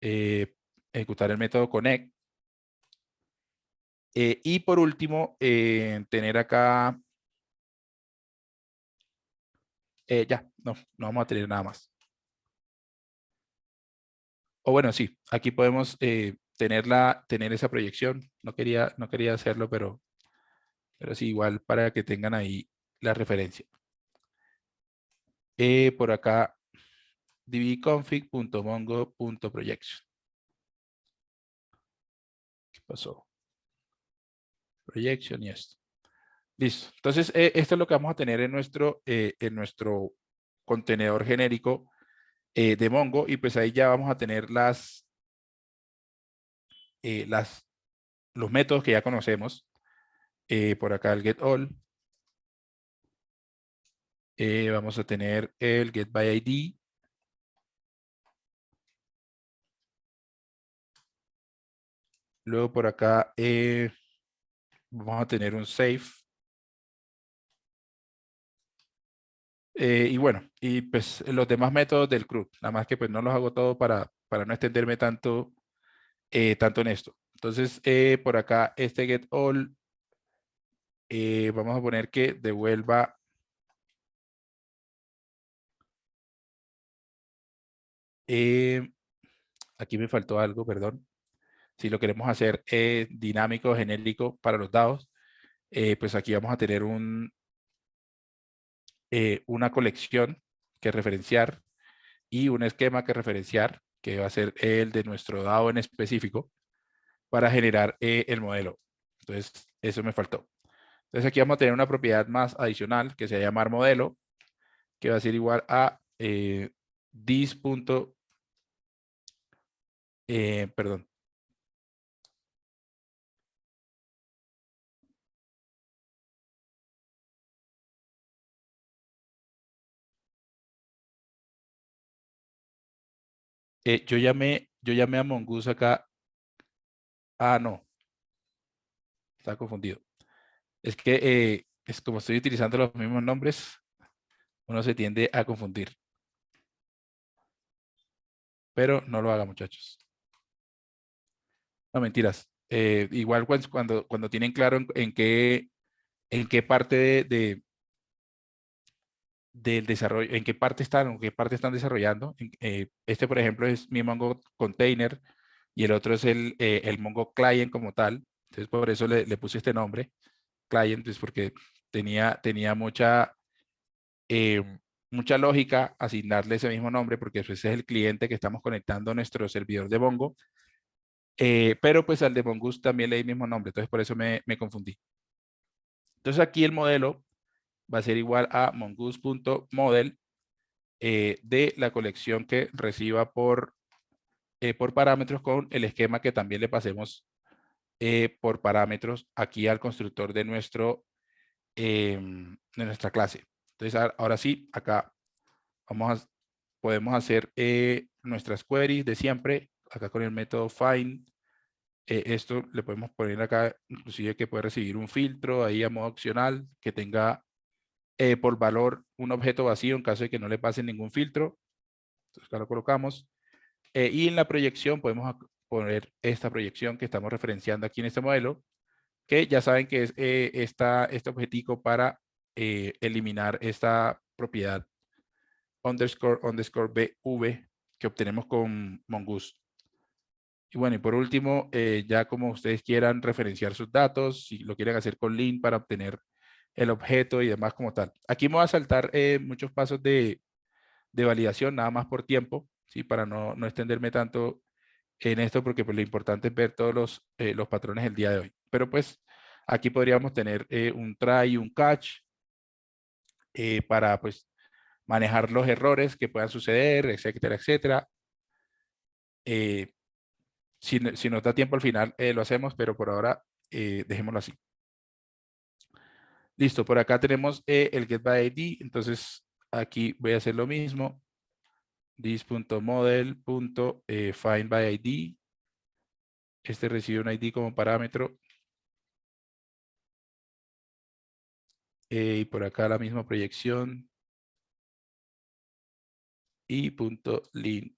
ejecutar el método connect. Y por último, tener acá, ya, no vamos a tener nada más. O bueno, sí, aquí podemos tener esa proyección. No quería hacerlo, pero sí, igual para que tengan ahí la referencia. Por acá, dbconfig.mongo.projection. ¿Qué pasó? Projection y esto. Listo. Entonces, esto es lo que vamos a tener en nuestro contenedor genérico de Mongo. Y pues ahí ya vamos a tener los métodos que ya conocemos. Por acá el getAll. Vamos a tener el getById. Luego por acá vamos a tener un save. Y bueno, y pues los demás métodos del CRUD. Nada más que pues no los hago todo para no extenderme tanto en esto. Entonces, por acá este getAll, vamos a poner que devuelva aquí me faltó algo, perdón. Si lo queremos hacer dinámico, genérico para los dados, pues aquí vamos a tener una colección que referenciar y un esquema que referenciar, que va a ser el de nuestro dado en específico, para generar el modelo. Entonces, eso me faltó. Entonces, aquí vamos a tener una propiedad más adicional que se va a llamar modelo, que va a ser igual a this. Perdón. Yo llamé a Mongoose acá. Ah, no. Está confundido. Es que es como estoy utilizando los mismos nombres, uno se tiende a confundir. pero no lo haga, muchachos. No, mentiras. Igual cuando tienen claro en qué parte del desarrollo, en qué parte están desarrollando. Este, por ejemplo, es mi Mongo Container y el otro es el Mongo Client como tal. Entonces, por eso le puse este nombre, Client, pues porque tenía mucha lógica asignarle ese mismo nombre, porque ese es el cliente que estamos conectando a nuestro servidor de Mongo. Pero pues al de Mongoose también le di el mismo nombre, entonces por eso me confundí. Entonces aquí el modelo va a ser igual a mongoose.model de la colección que reciba por parámetros, con el esquema que también le pasemos por parámetros aquí al constructor de nuestra clase. Entonces ahora sí, acá podemos hacer nuestras queries de siempre, acá con el método find. Esto le podemos poner acá, inclusive que puede recibir un filtro ahí a modo opcional, que tenga por valor un objeto vacío en caso de que no le pase ningún filtro. Entonces acá lo colocamos. Y en la proyección podemos poner esta proyección que estamos referenciando aquí en este modelo, que ya saben que es este objetico para eliminar esta propiedad __bv que obtenemos con Mongoose. Y bueno, y por último, ya como ustedes quieran referenciar sus datos, si lo quieren hacer con link para obtener el objeto y demás como tal. Aquí me voy a saltar muchos pasos de validación, nada más por tiempo, ¿sí? Para no extenderme tanto en esto, porque pues, lo importante es ver todos los patrones el día de hoy. Pero pues aquí podríamos tener un try y un catch para pues manejar los errores que puedan suceder, etcétera, etcétera. Si nos da tiempo al final, lo hacemos, pero por ahora dejémoslo así. Listo, por acá tenemos el getById, entonces aquí voy a hacer lo mismo. This.model.findById. Este recibe un ID como parámetro. Y por acá la misma proyección. Y punto link.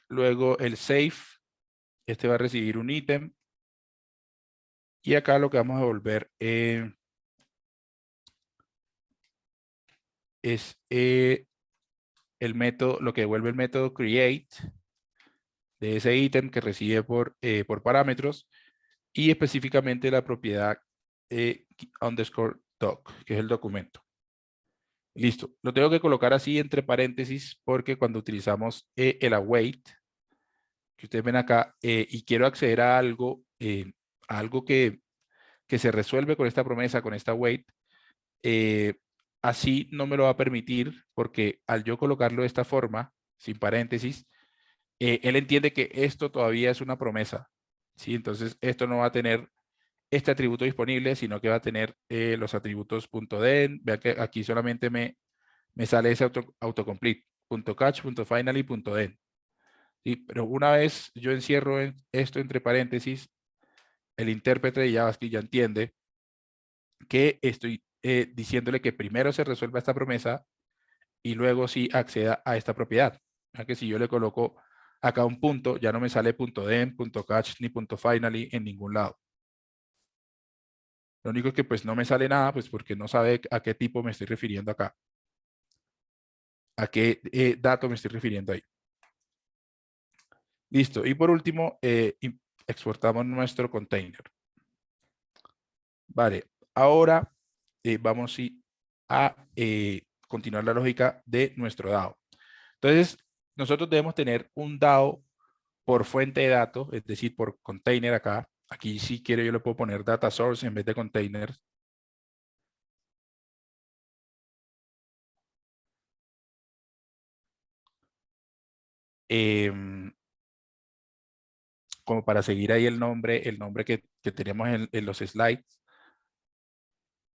Luego el safe. Este va a recibir un ítem. Y acá lo que vamos a devolver es el método, lo que devuelve el método create de ese ítem que recibe por parámetros, y específicamente la propiedad _doc, que es el documento. Listo, lo tengo que colocar así entre paréntesis porque cuando utilizamos el await, que ustedes ven acá, y quiero acceder a algo que se resuelve con esta promesa, con esta await, así no me lo va a permitir, porque al yo colocarlo de esta forma, sin paréntesis, él entiende que esto todavía es una promesa, ¿sí? Entonces esto no va a tener este atributo disponible, sino que va a tener los atributos .den. Vean que aquí solamente me sale ese autocomplete, .catch, .final y .den. ¿Sí? Pero una vez yo encierro esto entre paréntesis, el intérprete de JavaScript ya entiende que estoy diciéndole que primero se resuelva esta promesa y luego sí acceda a esta propiedad. Que si yo le coloco acá un punto, ya no me sale .den, .catch ni .finally en ningún lado. Lo único que pues no me sale nada, pues porque no sabe a qué tipo me estoy refiriendo acá. A qué dato me estoy refiriendo ahí. Listo. Y por último, exportamos nuestro container. Vale. Ahora vamos a continuar la lógica de nuestro DAO. Entonces, nosotros debemos tener un DAO por fuente de datos, es decir, por container acá. Aquí si quiero yo le puedo poner data source en vez de containers. Como para seguir ahí el nombre que tenemos en los slides.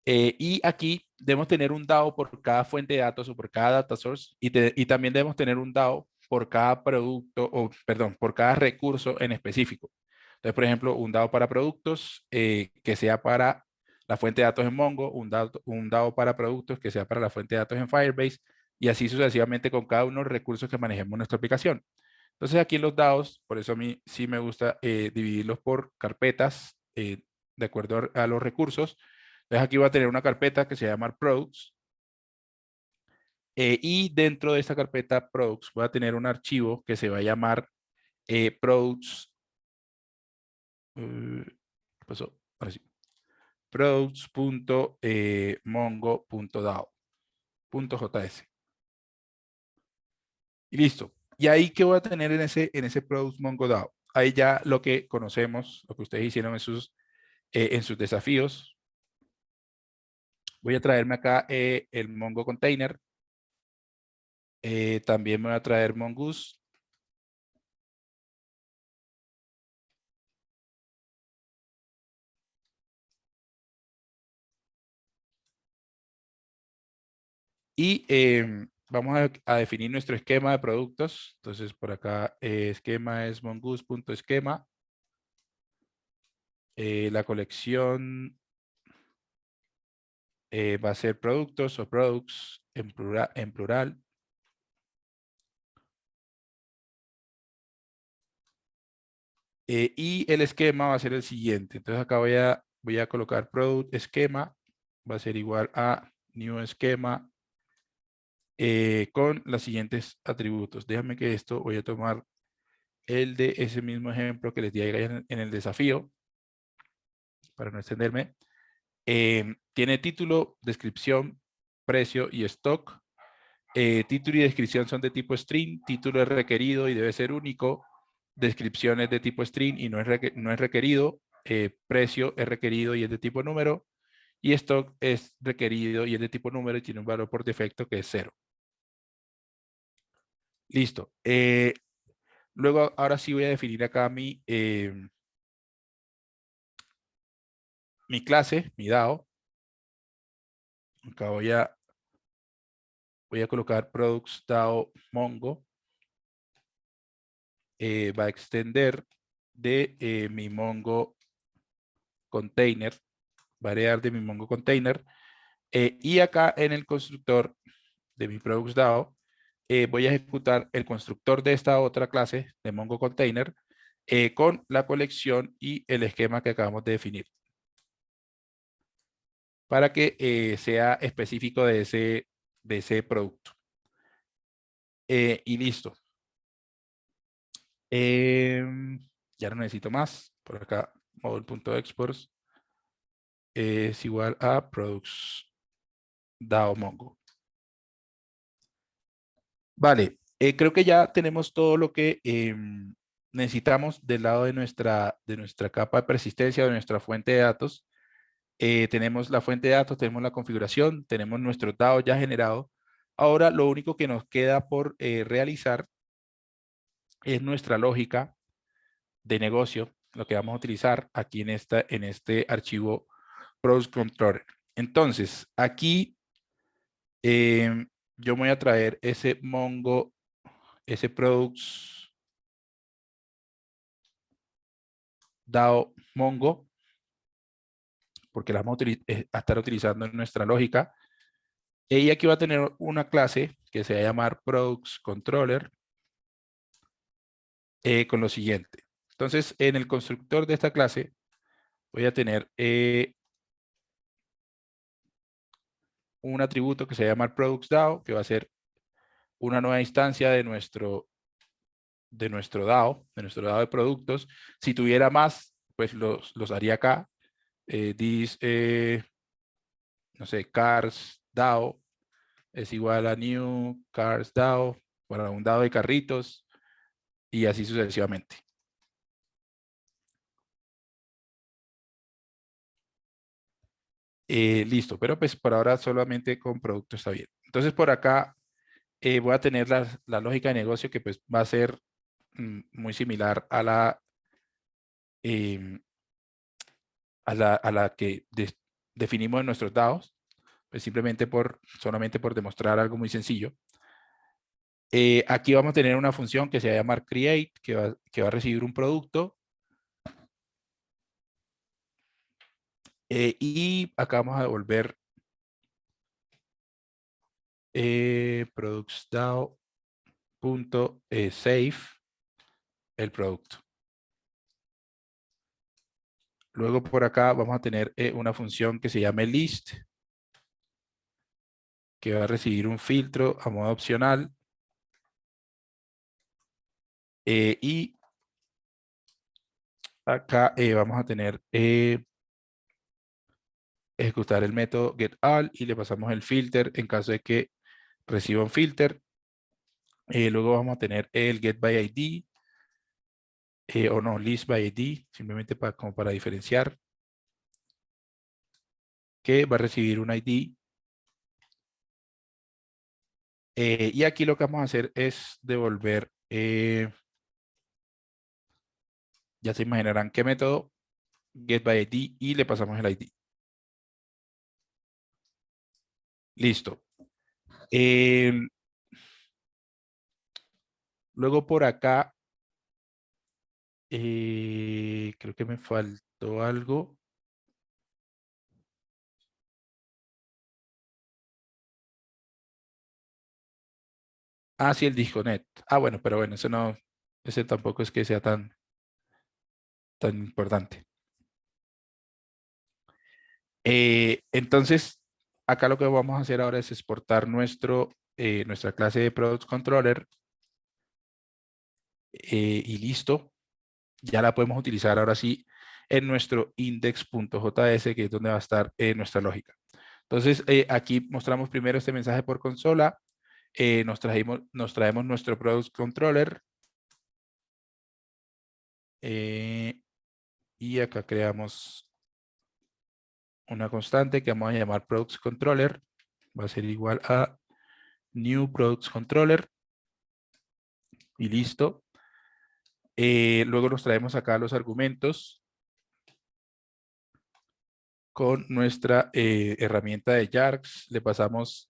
Y aquí debemos tener un DAO por cada fuente de datos o por cada data source, y también debemos tener un DAO por cada producto, o perdón, por cada recurso en específico. Entonces, por ejemplo, un DAO para productos que sea para la fuente de datos en Mongo, un DAO para productos que sea para la fuente de datos en Firebase, y así sucesivamente con cada uno de los recursos que manejemos en nuestra aplicación. Entonces aquí en los DAOs, por eso a mí sí me gusta dividirlos por carpetas de acuerdo a los recursos. Entonces aquí voy a tener una carpeta que se llama Products. Y dentro de esta carpeta Products voy a tener un archivo que se va a llamar Products. ¿Qué pasó? Ahora sí. Products.mongo.dao.js. Y listo. ¿Y ahí qué voy a tener en ese Products Mongo DAO? Ahí ya lo que conocemos, lo que ustedes hicieron en sus desafíos. Voy a traerme acá el Mongo Container. También me voy a traer Mongoose. Y vamos a definir nuestro esquema de productos. Entonces, por acá, esquema es mongoose.esquema. La colección va a ser productos o products en plural. Y el esquema va a ser el siguiente. Entonces, acá voy a colocar product esquema. Va a ser igual a new esquema con los siguientes atributos. Déjame que esto voy a tomar el de ese mismo ejemplo que les di ahí en el desafío para no extenderme. Tiene título, descripción, precio y stock. Título y descripción son de tipo string. Título es requerido y debe ser único. Descripción es de tipo string y no es requerido. Precio es requerido y es de tipo número. Y stock es requerido y es de tipo número y tiene un valor por defecto que es 0. Listo. Luego, ahora sí voy a definir acá mi clase, mi DAO. Acá voy a colocar products DAO Mongo. Va a extender de mi Mongo Container. Va a heredar de mi Mongo Container. Y acá en el constructor de mi products DAO, voy a ejecutar el constructor de esta otra clase de Mongo Container con la colección y el esquema que acabamos de definir, para que sea específico de ese producto. Y listo. Ya no necesito más. Por acá, module.exports es igual a products DAO Mongo. Vale, creo que ya tenemos todo lo que necesitamos del lado de nuestra capa de persistencia, de nuestra fuente de datos. Tenemos la fuente de datos, tenemos la configuración, tenemos nuestro DAO ya generado. Ahora lo único que nos queda por realizar es nuestra lógica de negocio, lo que vamos a utilizar aquí en este archivo Product Controller. Entonces, aquí yo voy a traer ese Mongo, ese Products DAO Mongo, porque la vamos a estar utilizando en nuestra lógica. Y aquí va a tener una clase que se va a llamar Products Controller con lo siguiente. Entonces, en el constructor de esta clase voy a tener un atributo que se llama Products DAO, que va a ser una nueva instancia de nuestro DAO, de productos. Si tuviera más, pues los haría acá. No sé, Cars DAO es igual a New Cars DAO, para un DAO de carritos y así sucesivamente. Listo, pero pues por ahora solamente con producto está bien. Entonces por acá voy a tener la lógica de negocio que pues va a ser muy similar a em, la que definimos en nuestros DAOs, pues solamente por demostrar algo muy sencillo. Aquí vamos a tener una función que se va a llamar create, que va a recibir un producto. Y acá vamos a devolver productsdao.save el producto. Luego por acá vamos a tener una función que se llame list, que va a recibir un filtro a modo opcional. Y acá vamos a tener ejecutar el método getAll y le pasamos el filter en caso de que reciba un filter. Luego vamos a tener el getById o no, listById, simplemente como para diferenciar, que va a recibir un ID. Y aquí lo que vamos a hacer es devolver, ya se imaginarán qué método, getById, y le pasamos el ID. Listo. Luego por acá, creo que me faltó algo. Ah, sí, el disconnect. Ah, bueno, pero bueno, eso no, ese tampoco es que sea tan importante. Entonces, acá lo que vamos a hacer ahora es exportar nuestra clase de Product Controller y listo. Ya la podemos utilizar ahora sí en nuestro index.js, que es donde va a estar nuestra lógica. Entonces, aquí mostramos primero este mensaje por consola. Nos traemos nuestro Product Controller. Y acá creamos una constante que vamos a llamar Products Controller. Va a ser igual a New Products Controller. Y listo. Luego nos traemos acá los argumentos con nuestra herramienta de Yarks. Le pasamos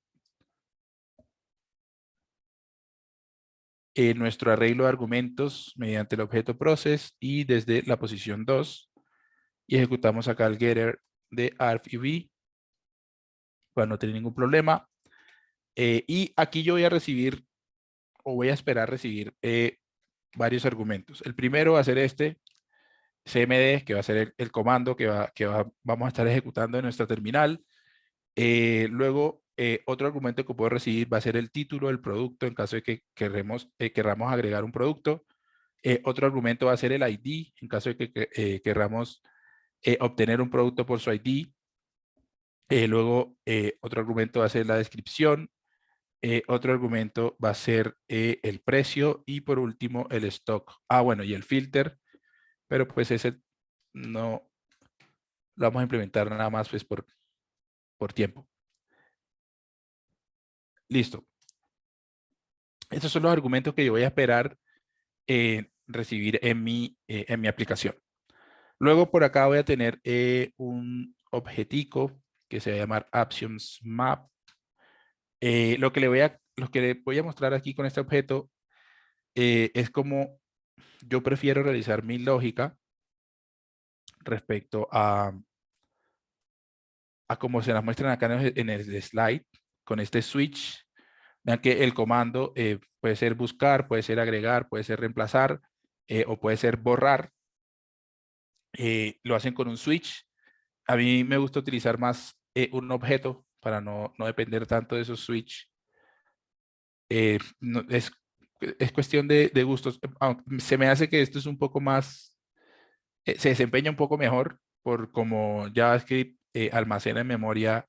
nuestro arreglo de argumentos mediante el objeto process y desde la posición 2. Y ejecutamos acá el getter de argv para no tener ningún problema. Y aquí yo voy a recibir o voy a esperar recibir varios argumentos. El primero va a ser este cmd, que va a ser el comando que vamos a estar ejecutando en nuestra terminal. Luego, otro argumento que puedo recibir va a ser el título del producto en caso de que querramos agregar un producto. Otro argumento va a ser el ID en caso de que querramos obtener un producto por su ID. Luego, otro argumento va a ser la descripción. Otro argumento va a ser el precio y por último el stock. Ah, bueno, y el filter, pero pues ese no lo vamos a implementar nada más pues por tiempo. Listo. Estos son los argumentos que yo voy a esperar recibir en mi aplicación. Luego por acá voy a tener un objetico que se va a llamar Actions Map. Lo que le voy a mostrar aquí con este objeto es como yo prefiero realizar mi lógica respecto a como se las muestran acá en el slide, con este switch. Vean que el comando puede ser buscar, puede ser agregar, puede ser reemplazar o puede ser borrar. Lo hacen con un switch. A mí me gusta utilizar más un objeto para no depender tanto de esos switch. Es cuestión de gustos. Se me hace que esto es un poco más, se desempeña un poco mejor por como JavaScript almacena en memoria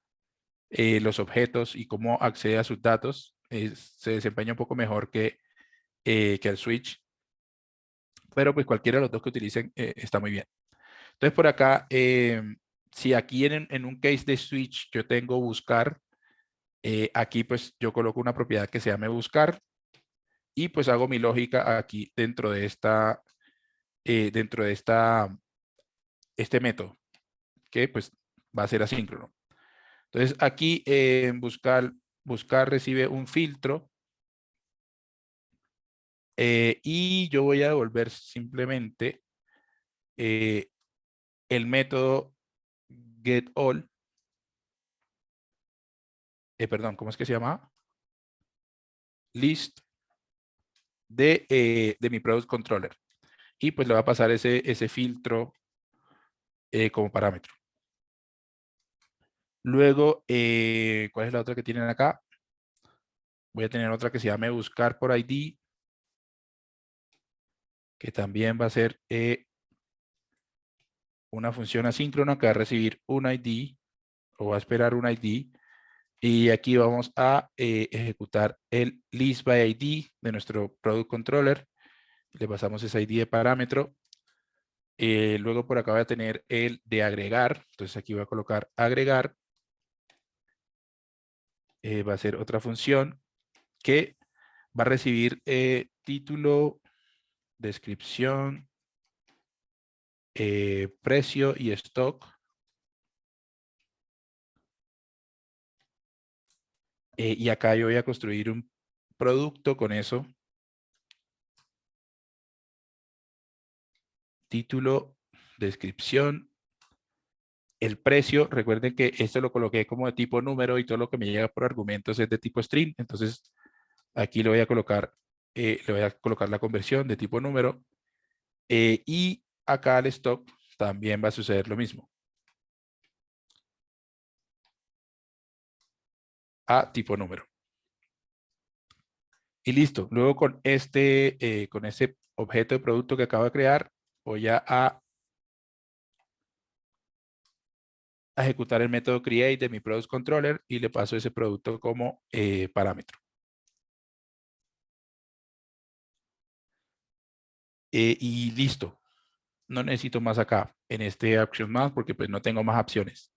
los objetos y cómo accede a sus datos. Se desempeña un poco mejor que el switch, pero pues cualquiera de los dos que utilicen está muy bien. Entonces por acá, si aquí en un case de switch yo tengo buscar, aquí pues yo coloco una propiedad que se llame buscar y pues hago mi lógica aquí dentro de este método que pues va a ser asíncrono. Entonces aquí en buscar recibe un filtro y yo voy a devolver simplemente el método getAll. Perdón, ¿cómo es que se llama? list de mi product controller. Y pues le va a pasar ese filtro como parámetro. Luego, ¿cuál es la otra que tienen acá? Voy a tener otra que se llame buscar por ID, que también va a ser una función asíncrona que va a recibir un ID o va a esperar un ID. Y aquí vamos a ejecutar el list by ID de nuestro product controller. Le pasamos ese ID de parámetro. Luego por acá voy a tener el de agregar. Entonces aquí voy a colocar agregar. Va a ser otra función que va a recibir título, descripción, precio y stock. Y acá yo voy a construir un producto con eso. Título, descripción, el precio. Recuerden que esto lo coloqué como de tipo número y todo lo que me llega por argumentos es de tipo string. Entonces aquí le voy a colocar la conversión de tipo número. Y acá al stock también va a suceder lo mismo. A tipo número. Y listo. Luego con ese objeto de producto que acabo de crear, voy a ejecutar el método create de mi product controller y le paso ese producto como parámetro. Y listo. No necesito más acá en este action más porque pues no tengo más opciones.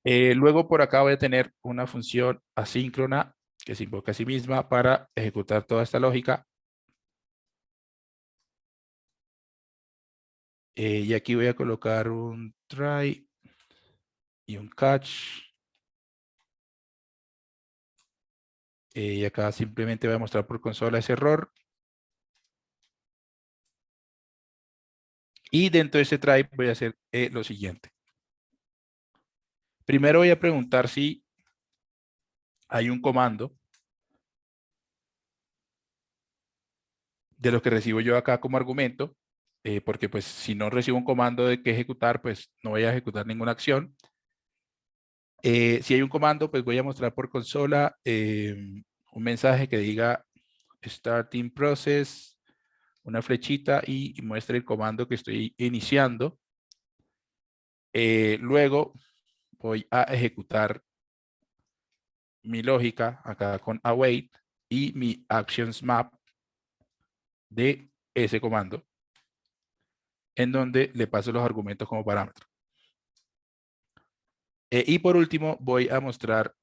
Luego por acá voy a tener una función asíncrona que se invoca a sí misma para ejecutar toda esta lógica. Y aquí voy a colocar un try y un catch. Y acá simplemente voy a mostrar por consola ese error. Y dentro de ese try voy a hacer lo siguiente. Primero voy a preguntar si hay un comando de lo que recibo yo acá como argumento, porque pues si no recibo un comando de que ejecutar, pues no voy a ejecutar ninguna acción. Si hay un comando, pues voy a mostrar por consola un mensaje que diga starting process, una flechita y muestre el comando que estoy iniciando. Luego voy a ejecutar mi lógica acá con await y mi actions map de ese comando, en donde le paso los argumentos como parámetro. Y por último, voy a mostrar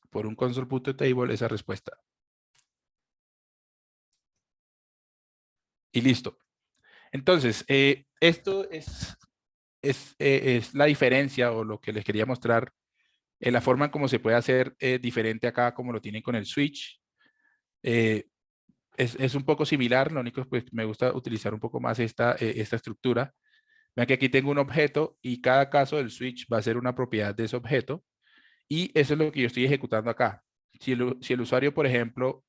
por un console.table esa respuesta. Y listo. Entonces, esto es la diferencia o lo que les quería mostrar. La forma en cómo se puede hacer diferente acá, como lo tienen con el switch. Es un poco similar, lo único es que me gusta utilizar un poco más esta estructura. Vean que aquí tengo un objeto y cada caso del switch va a ser una propiedad de ese objeto. Y eso es lo que yo estoy ejecutando acá. Si el usuario, por ejemplo,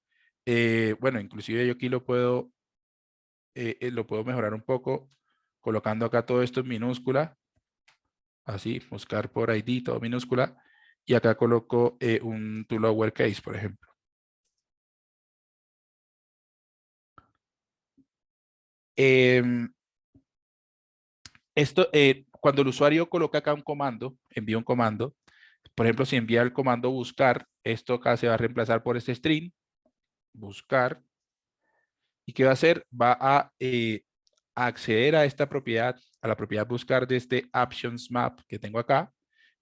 bueno, inclusive yo aquí lo puedo mejorar un poco colocando acá todo esto en minúscula. Así, buscar por ID, todo minúscula. Y acá coloco un to lowercase, por ejemplo. Cuando el usuario coloca acá un comando, envía un comando, por ejemplo, si envía el comando buscar, esto acá se va a reemplazar por este string, buscar. ¿Y qué va a hacer? Va a acceder a esta propiedad, a la propiedad buscar de este actions map que tengo acá,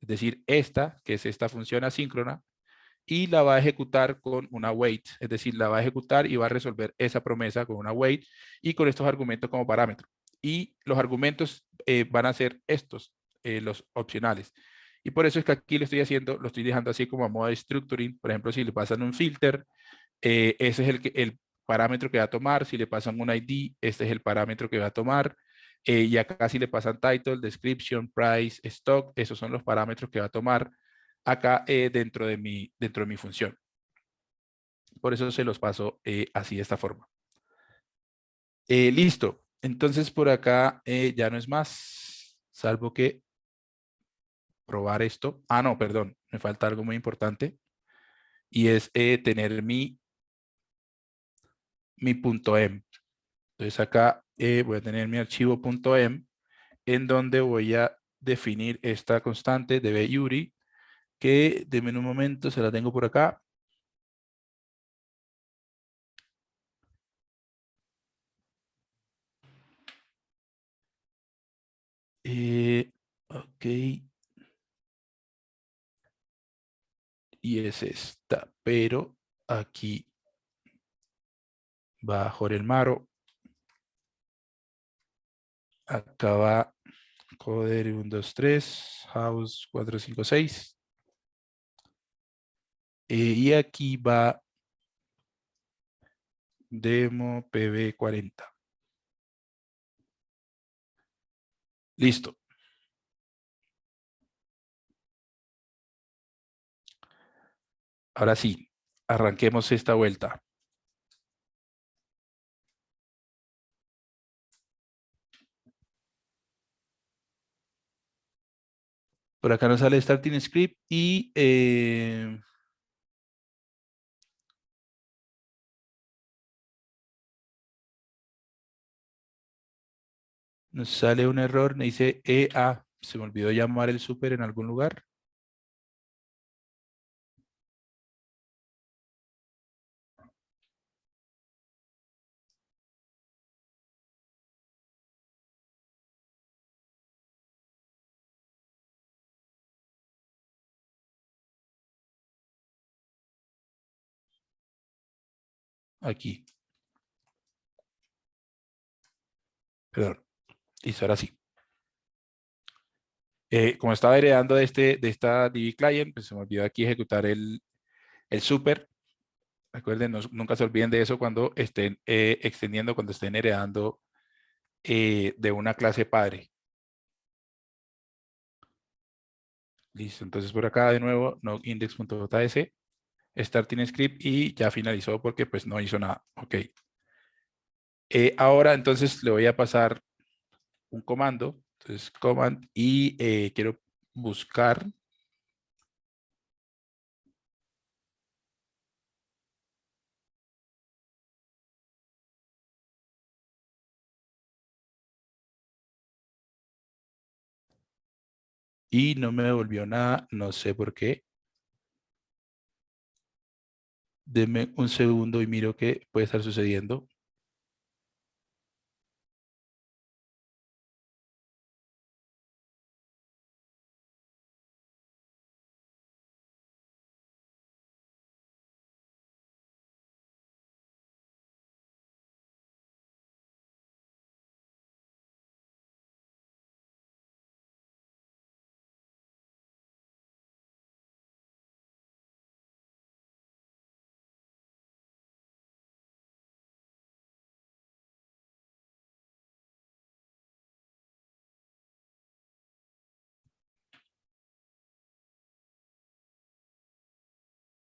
es decir, esta, que es esta función asíncrona, y la va a ejecutar con una wait, es decir, la va a ejecutar y va a resolver esa promesa con una wait y con estos argumentos como parámetro. Y los argumentos van a ser estos, los opcionales. Y por eso es que aquí lo estoy dejando así como a modo de structuring. Por ejemplo, si le pasan un filter, ese es el parámetro que va a tomar. Si le pasan un ID, este es el parámetro que va a tomar. Y acá si le pasan title, description, price, stock, esos son los parámetros que va a tomar acá dentro de mi función. Por eso se los paso así de esta forma. Listo. Entonces por acá ya no es más, salvo que probar esto. Ah, no, perdón, me falta algo muy importante y es tener mi punto .em. Entonces acá voy a tener mi archivo .em en donde voy a definir esta constante de BYuri, que denme un momento, se la tengo por acá. Ok, y es esta, pero aquí va Jorel Maro, acá va Coder 123, House 456, y aquí va Demo PB40. Listo. Ahora sí, arranquemos esta vuelta. Por acá nos sale Starting Script y nos sale un error, me dice se me olvidó llamar el super en algún lugar. Aquí. Perdón. Listo, ahora sí. Como estaba heredando de esta DB client, pues se me olvidó aquí ejecutar el super. Recuerden, nunca se olviden de eso cuando estén extendiendo, cuando estén heredando de una clase padre. Listo, entonces por acá de nuevo, no index.js, starting script y ya finalizó porque pues no hizo nada. Ok. Ahora entonces le voy a pasar un comando. Entonces command y quiero buscar. Y no me devolvió nada, no sé por qué. Deme un segundo y miro qué puede estar sucediendo.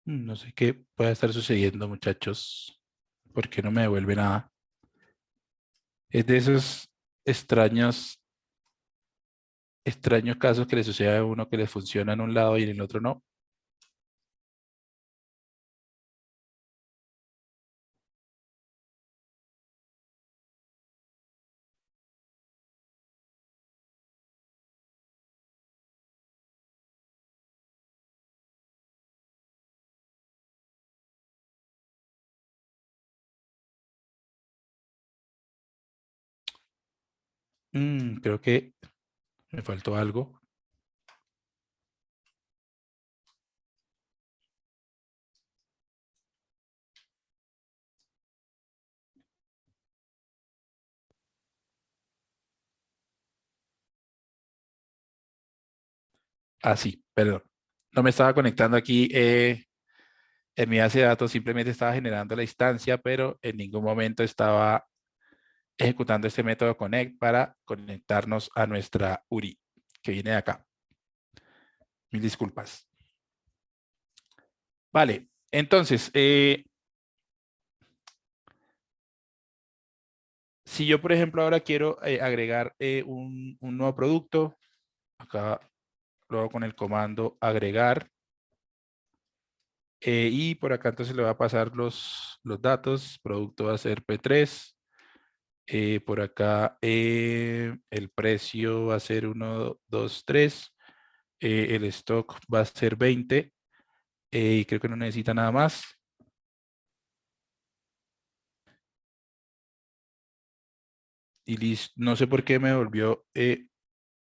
No sé qué puede estar sucediendo, muchachos. ¿Por qué no me devuelve nada? Es de esos extraños, extraños casos que le sucede a uno que le funciona en un lado y en el otro no. Creo que me faltó algo. Ah, sí, perdón. No me estaba conectando aquí en mi base de datos, simplemente estaba generando la instancia, pero en ningún momento estaba ejecutando este método connect para conectarnos a nuestra URI, que viene de acá. Mil disculpas. Vale, entonces, si yo, por ejemplo, ahora quiero agregar un nuevo producto, acá lo hago con el comando agregar. Y por acá entonces le va a pasar los datos. Producto va a ser P3. Por acá el precio va a ser 1, 2, 3. El stock va a ser 20. Y creo que no necesita nada más. Y listo. No sé por qué me volvió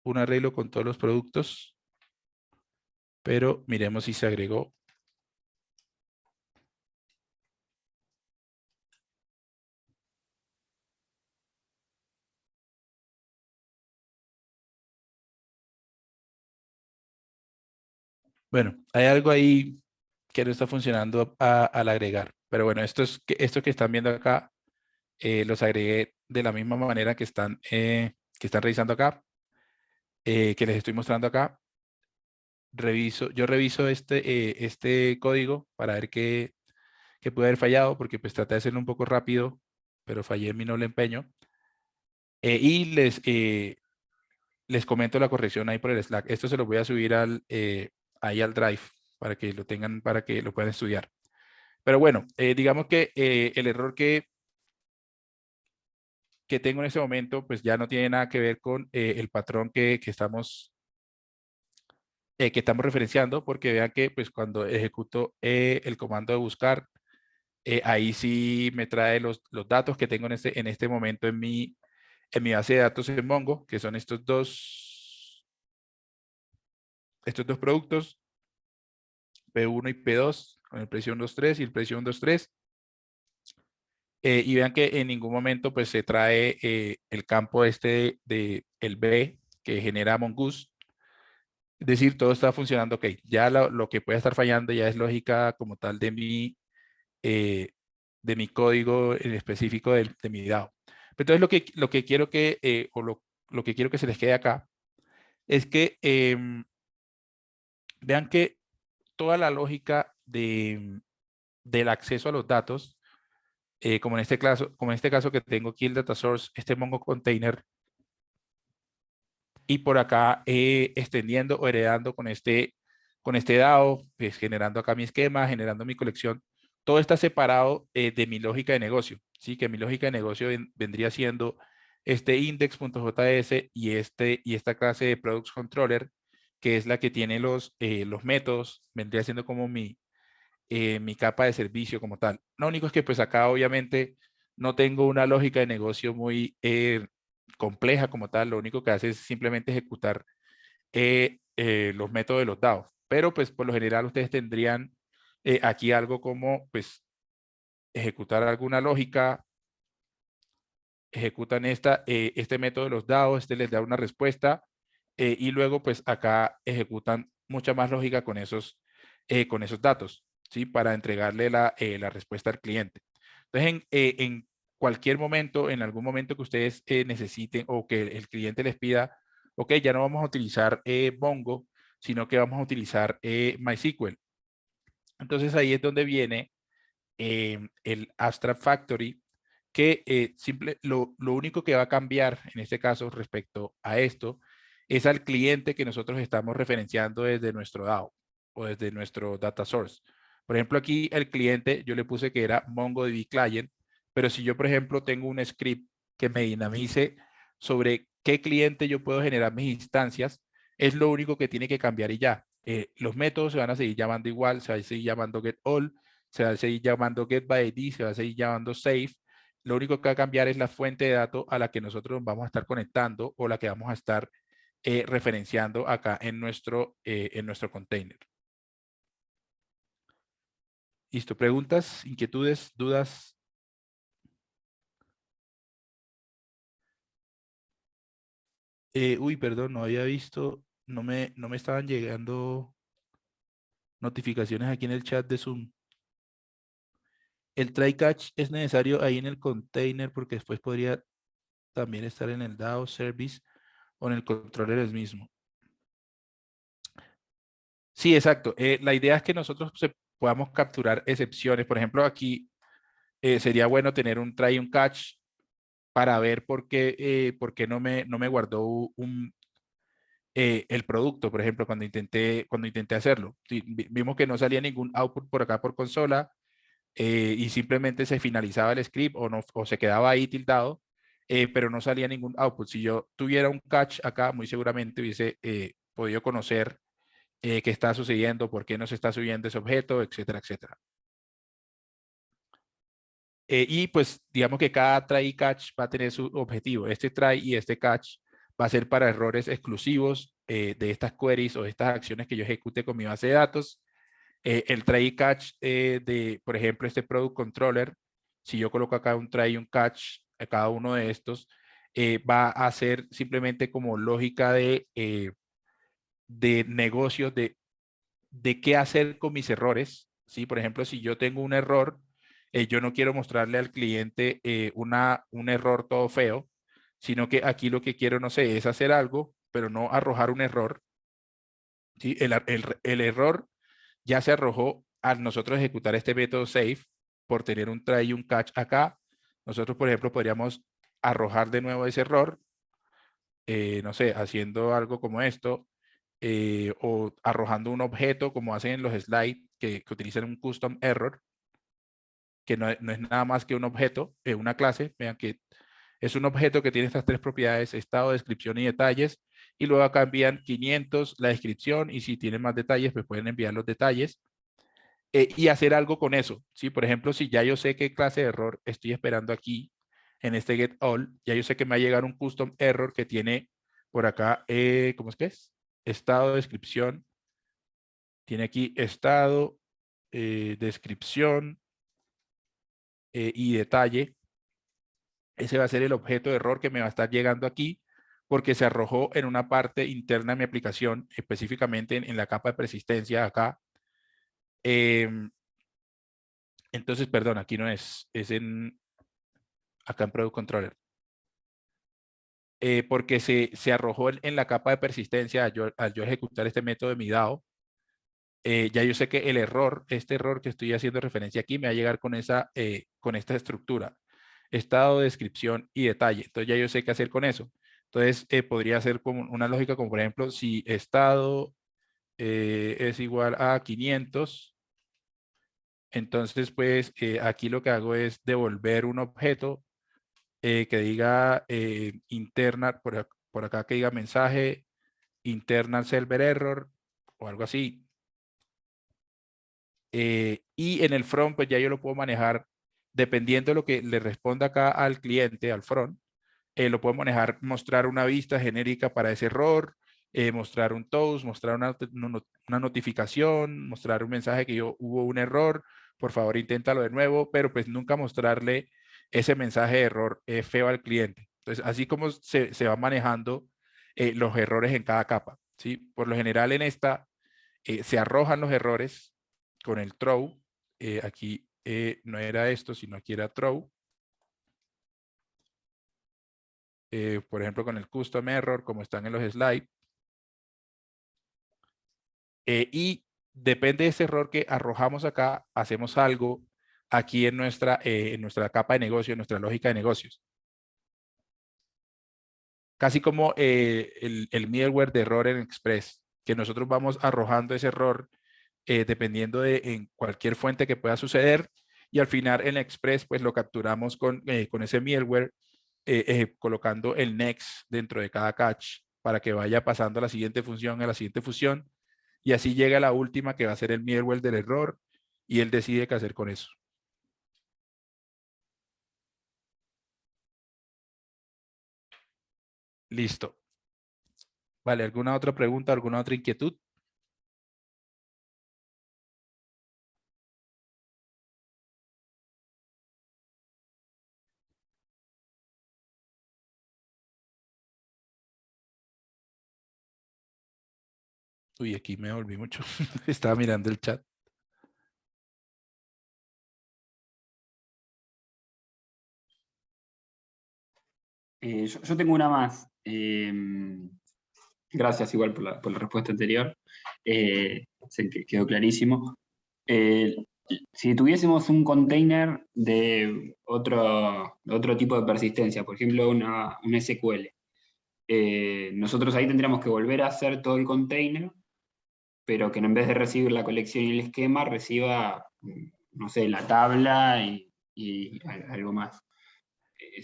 un arreglo con todos los productos. Pero miremos si se agregó. Bueno, hay algo ahí que no está funcionando al agregar. Pero bueno, esto que están viendo acá, los agregué de la misma manera que están revisando acá, que les estoy mostrando acá. Yo reviso este código para ver qué puede haber fallado, porque pues traté de hacerlo un poco rápido, pero fallé en mi noble empeño. Y les comento la corrección ahí por el Slack. Esto se lo voy a subir ahí al Drive para que lo tengan, para que lo puedan estudiar. Pero bueno, digamos que el error que tengo en este momento, pues ya no tiene nada que ver con el patrón que estamos referenciando, porque vean que pues cuando ejecuto el comando de buscar, ahí sí me trae los datos que tengo en este momento en mi base de datos en Mongo, que son estos dos productos, P1 y P2, con el precio 123 y el precio 123. Y vean que en ningún momento pues se trae el campo de el B que genera Mongoose. Es decir, todo está funcionando ok. Ya lo que puede estar fallando ya es lógica como tal eh, de mi código en específico de mi DAO. Entonces lo que quiero lo que quiero que se les quede acá es que vean que toda la lógica del acceso a los datos, como en este caso que tengo aquí el data source, este Mongo container, y por acá extendiendo o heredando con este DAO, pues generando acá mi esquema, generando mi colección. Todo está separado de mi lógica de negocio, ¿sí? Que mi lógica de negocio vendría siendo este index.js y esta clase de products controller, que es la que tiene los métodos, vendría siendo como mi capa de servicio como tal. Lo único es que pues acá obviamente no tengo una lógica de negocio muy compleja como tal, lo único que hace es simplemente ejecutar los métodos de los DAO. Pero pues por lo general ustedes tendrían aquí algo como pues ejecutar alguna lógica, ejecutan este método de los DAO, este les da una respuesta y luego pues acá ejecutan mucha más lógica con esos datos, ¿sí? Para entregarle la respuesta al cliente. Entonces, en cualquier momento, en algún momento que ustedes necesiten o que el cliente les pida, ok, ya no vamos a utilizar Mongo, sino que vamos a utilizar MySQL. Entonces ahí es donde viene el Abstract Factory, que lo único que va a cambiar en este caso respecto a esto es al cliente que nosotros estamos referenciando desde nuestro DAO o desde nuestro data source. Por ejemplo, aquí el cliente yo le puse que era MongoDB Client, pero si yo, por ejemplo, tengo un script que me dinamice sobre qué cliente yo puedo generar mis instancias, es lo único que tiene que cambiar y ya. Los métodos se van a seguir llamando igual, se va a seguir llamando getAll, se va a seguir llamando getById, se va a seguir llamando safe. Lo único que va a cambiar es la fuente de datos a la que nosotros vamos a estar conectando o la que vamos a estar referenciando acá en nuestro container. Listo, preguntas, inquietudes, dudas. Uy, perdón, no había visto, no me estaban llegando notificaciones aquí en el chat de Zoom. El try catch es necesario ahí en el container porque después podría también estar en el DAO service o en el controller mismo. Sí, exacto. La idea es que nosotros podamos capturar excepciones. Por ejemplo, aquí sería bueno tener un try y un catch para ver por qué no me guardó el producto, por ejemplo, cuando intenté hacerlo. Sí, vimos que no salía ningún output por acá por consola, y simplemente se finalizaba el script o, no, o se quedaba ahí tildado, pero no salía ningún output. Si yo tuviera un catch acá, muy seguramente hubiese podido conocer qué está sucediendo, por qué no se está subiendo ese objeto, etcétera, etcétera. Y pues digamos que cada try y catch va a tener su objetivo. Este try y este catch va a ser para errores exclusivos de estas queries o de estas acciones que yo ejecute con mi base de datos. El try y catch de, por ejemplo, este product controller, si yo coloco acá un try y un catch a cada uno de estos, va a ser simplemente como lógica de negocios, de qué hacer con mis errores. ¿Sí? Por ejemplo, si yo tengo un error, yo no quiero mostrarle al cliente un error todo feo, sino que aquí lo que quiero, no sé, es hacer algo, pero no arrojar un error. ¿Sí? El error ya se arrojó al nosotros ejecutar este método save por tener un try y un catch acá. Nosotros, por ejemplo, podríamos arrojar de nuevo ese error, no sé, haciendo algo como esto, o arrojando un objeto como hacen en los slides que utilizan un custom error, que no es nada más que un objeto, una clase. Vean que es un objeto que tiene estas tres propiedades: estado, descripción y detalles. Y luego acá envían 500 la descripción, y si tienen más detalles, pues pueden enviar los detalles. Y hacer algo con eso. ¿Sí? Por ejemplo, si ya yo sé qué clase de error estoy esperando aquí en este get all, ya yo sé que me va a llegar un custom error que tiene por acá, ¿cómo es que es? Estado, descripción. Tiene aquí estado, descripción y detalle. Ese va a ser el objeto de error que me va a estar llegando aquí, porque se arrojó en una parte interna de mi aplicación, específicamente en la capa de persistencia acá. Entonces, perdón, aquí no es, es acá en Product Controller. Porque se arrojó en la capa de persistencia al yo ejecutar este método de mi DAO. Ya yo sé que el error, este error que estoy haciendo referencia aquí, me va a llegar con esta estructura: estado, descripción y detalle. Entonces ya yo sé qué hacer con eso. Entonces podría ser como una lógica, como por ejemplo, si estado es igual a 500, entonces pues aquí lo que hago es devolver un objeto que diga interna, por acá que diga mensaje internal server error o algo así. Y en el front, pues ya yo lo puedo manejar dependiendo de lo que le responda acá al cliente, al front. Lo puedo manejar, mostrar una vista genérica para ese error, mostrar un toast, mostrar una notificación, mostrar un mensaje que hubo un error, por favor inténtalo de nuevo, pero pues nunca mostrarle ese mensaje de error feo al cliente. Entonces, así como se van manejando los errores en cada capa. ¿Sí? Por lo general en esta se arrojan los errores con el throw. Aquí no era esto, sino aquí era throw. Por ejemplo, con el custom error, como están en los slides. Y depende de ese error que arrojamos acá, hacemos algo aquí en nuestra capa de negocio, en nuestra lógica de negocios. Casi como el middleware de error en Express, que nosotros vamos arrojando ese error dependiendo de en cualquier fuente que pueda suceder, y al final en Express pues lo capturamos con ese middleware, colocando el next dentro de cada catch para que vaya pasando a la siguiente función, a la siguiente función, y así llega a la última, que va a ser el middleware del error, y él decide qué hacer con eso. Listo. Vale, ¿alguna otra pregunta, alguna otra inquietud? Uy, aquí me volví mucho. Estaba mirando el chat. Yo tengo una más. Gracias igual por la respuesta anterior. Sé que quedó clarísimo. Si tuviésemos un container de otro tipo de persistencia, por ejemplo, un SQL, nosotros ahí tendríamos que volver a hacer todo el container, pero que en vez de recibir la colección y el esquema, reciba, no sé, la tabla y algo más,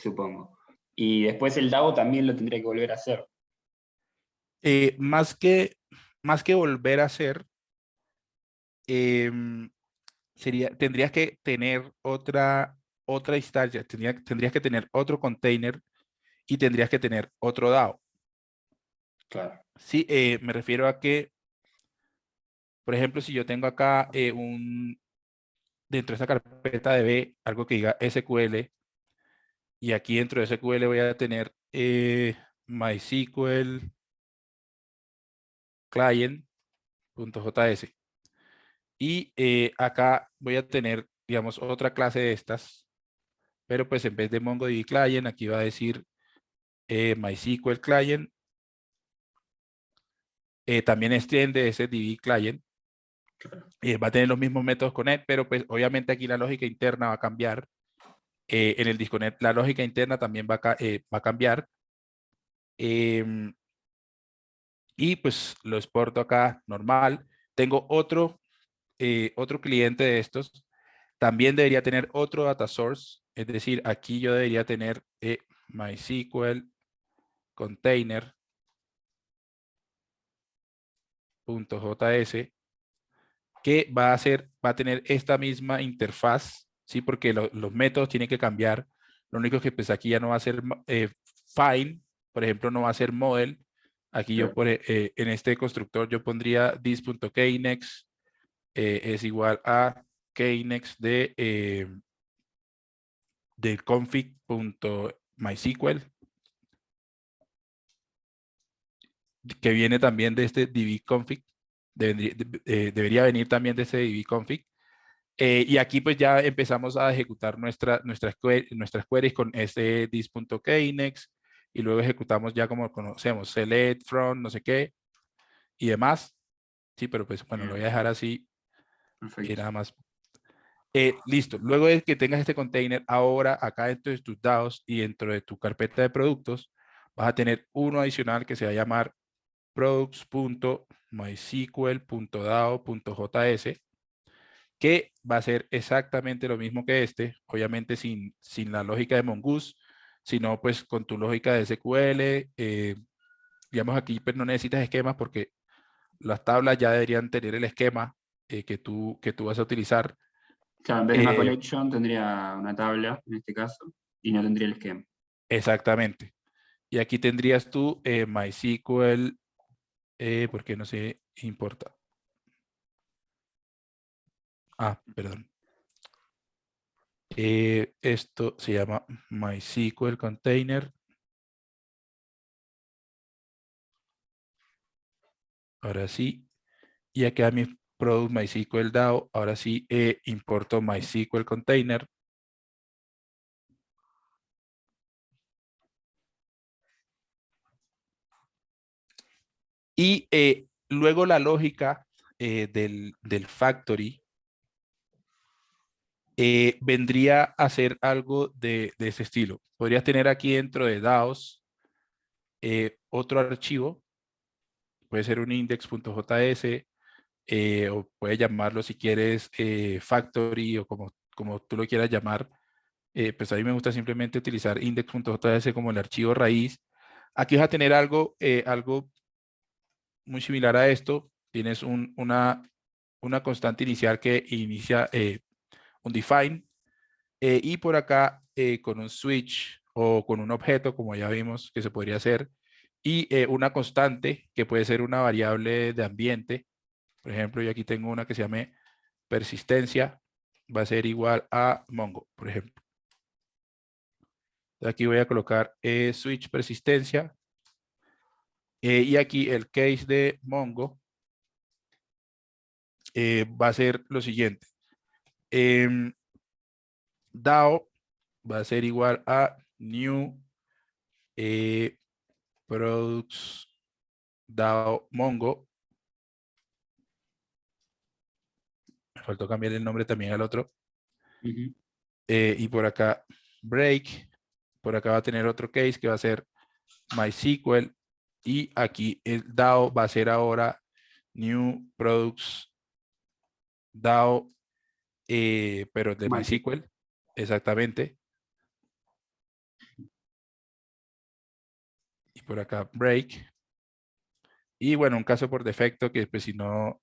supongo. Y después el DAO también lo tendría que volver a hacer. Más que volver a hacer, em, tendrías que tener otra instancia, tendrías que tener otro container y tendrías que tener otro DAO. Claro. Sí, me refiero a que, por ejemplo, si yo tengo acá dentro de esta carpeta de B, algo que diga SQL, y aquí dentro de SQL voy a tener MySQL client.js. Y acá voy a tener, digamos, otra clase de estas, pero pues en vez de MongoDB client, aquí va a decir MySQL client. También extiende ese DB client. Va a tener los mismos métodos con él, pero pues obviamente aquí la lógica interna va a cambiar. En el disconnect la lógica interna también va a cambiar. Y pues lo exporto acá normal. Tengo otro cliente de estos. También debería tener otro data source. Es decir, aquí yo debería tener MySQL container.js que va a tener esta misma interfaz, ¿sí? Porque los métodos tienen que cambiar. Lo único que pues aquí ya no va a ser find, por ejemplo, no va a ser model. Aquí yo en este constructor yo pondría this.knex es igual a knex del config.mysql, que viene también de este dbconfig. Debería venir también de este dbconfig. Y aquí pues ya empezamos a ejecutar nuestras queries con este this.knex y luego ejecutamos ya como conocemos, select, from, no sé qué y demás. Sí, pero pues bueno, lo voy a dejar así Perfecto. nada más. Listo. Luego de que tengas este container, ahora acá dentro de tus DAOs y dentro de tu carpeta de productos, vas a tener uno adicional que se va a llamar products.mysql.dao.js, que va a ser exactamente lo mismo que este, obviamente sin la lógica de Mongoose, sino pues con tu lógica de SQL. Digamos aquí pues no necesitas esquemas porque las tablas ya deberían tener el esquema que tú vas a utilizar. Claro, en vez de una Eh, collection tendría una tabla, en este caso, y no tendría el esquema. exactamente. Y aquí tendrías tú MySQL, porque no se importa. Perdón. Esto se llama MySQL Container. Ahora sí. Y acá mi product MySQL DAO. Ahora sí importo MySQL Container. Y luego la lógica del factory vendría a ser algo de ese estilo. Podrías tener aquí dentro de DAOs otro archivo. Puede ser un index.js o puedes llamarlo si quieres factory o como tú lo quieras llamar. Pues a mí me gusta simplemente utilizar index.js como el archivo raíz. Aquí vas a tener algo muy similar a esto. Tienes una constante inicial que inicia un define y por acá con un switch o con un objeto, como ya vimos que se podría hacer, y una constante que puede ser una variable de ambiente. Por ejemplo, yo aquí tengo una que se llame persistencia, va a ser igual a Mongo, por ejemplo. Aquí voy a colocar switch persistencia y aquí el case de Mongo va a ser lo siguiente. DAO va a ser igual a new products DAO Mongo. Me faltó cambiar el nombre también al otro. Ujú. Y por acá, break. Por acá va a tener otro case que va a ser MySQL. Y aquí el DAO va a ser ahora New Products DAO, pero de MySQL. Exactamente. Y por acá, break. Y bueno, un caso por defecto que pues si no,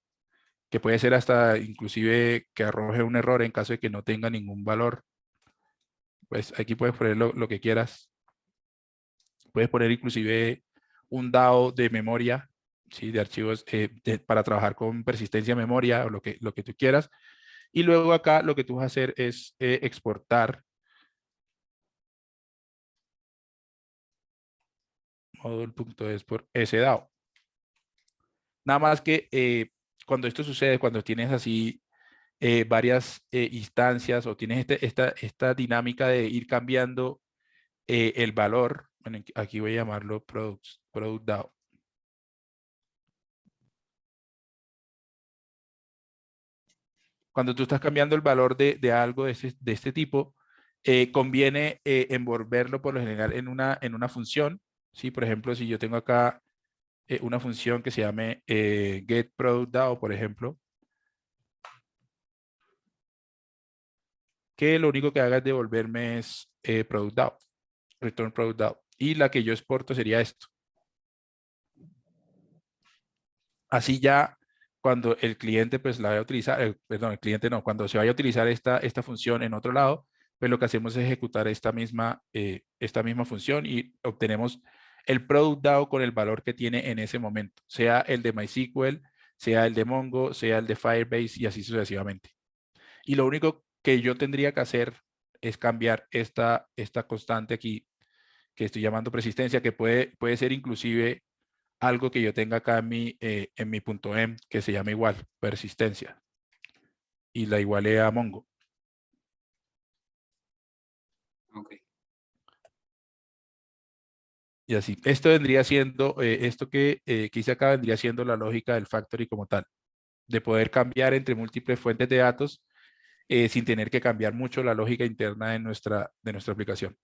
que puede ser hasta inclusive que arroje un error en caso de que no tenga ningún valor. Pues aquí puedes poner lo que quieras. Puedes poner inclusive un DAO de memoria, ¿sí? De archivos para trabajar con persistencia de memoria o lo que tú quieras. Y luego acá lo que tú vas a hacer es exportar module.es por SDAO. Nada más que cuando esto sucede, cuando tienes así varias instancias o tienes esta dinámica de ir cambiando el valor, bueno, aquí voy a llamarlo Product DAO. Cuando tú estás cambiando el valor de algo de este tipo, conviene envolverlo por lo general en una función. ¿Sí? Por ejemplo, si yo tengo acá una función que se llame getProductDAO, por ejemplo, que lo único que haga es devolverme es ProductDAO, return ProductDAO. Y la que yo exporto sería esto. Así ya cuando el cliente pues la vaya a utilizar, perdón, el cliente no, cuando se vaya a utilizar esta función en otro lado, pues lo que hacemos es ejecutar esta misma función y obtenemos el product DAO con el valor que tiene en ese momento, sea el de MySQL, sea el de Mongo, sea el de Firebase y así sucesivamente. Y lo único que yo tendría que hacer es cambiar esta constante aquí que estoy llamando persistencia, que puede ser inclusive algo que yo tenga acá en mi punto .m que se llama igual, persistencia, y la igualé a Mongo. Okay. Y así. Esto vendría siendo, esto que hice acá vendría siendo la lógica del factory como tal, de poder cambiar entre múltiples fuentes de datos sin tener que cambiar mucho la lógica interna de nuestra aplicación.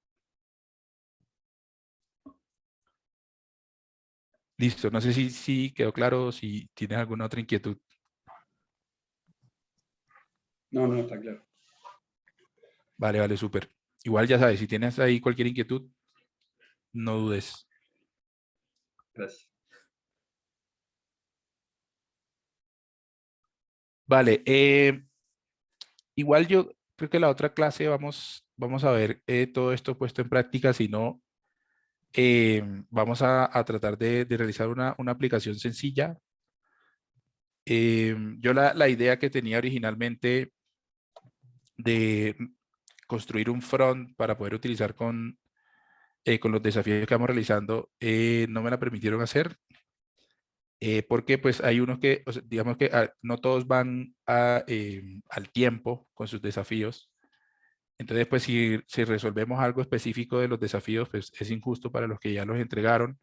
Listo, no sé si quedó claro, si tienes alguna otra inquietud. No, no, está claro. Vale, vale, súper. Igual ya sabes, si tienes ahí cualquier inquietud, no dudes. Gracias. Vale, igual yo creo que la otra clase vamos a ver todo esto puesto en práctica, si no, vamos a tratar de realizar una aplicación sencilla. Yo la idea que tenía originalmente de construir un front para poder utilizar con los desafíos que vamos realizando, no me la permitieron hacer. Porque pues hay unos que, o sea, digamos que no todos van al tiempo con sus desafíos. Entonces, pues si resolvemos algo específico de los desafíos, pues es injusto para los que ya los entregaron,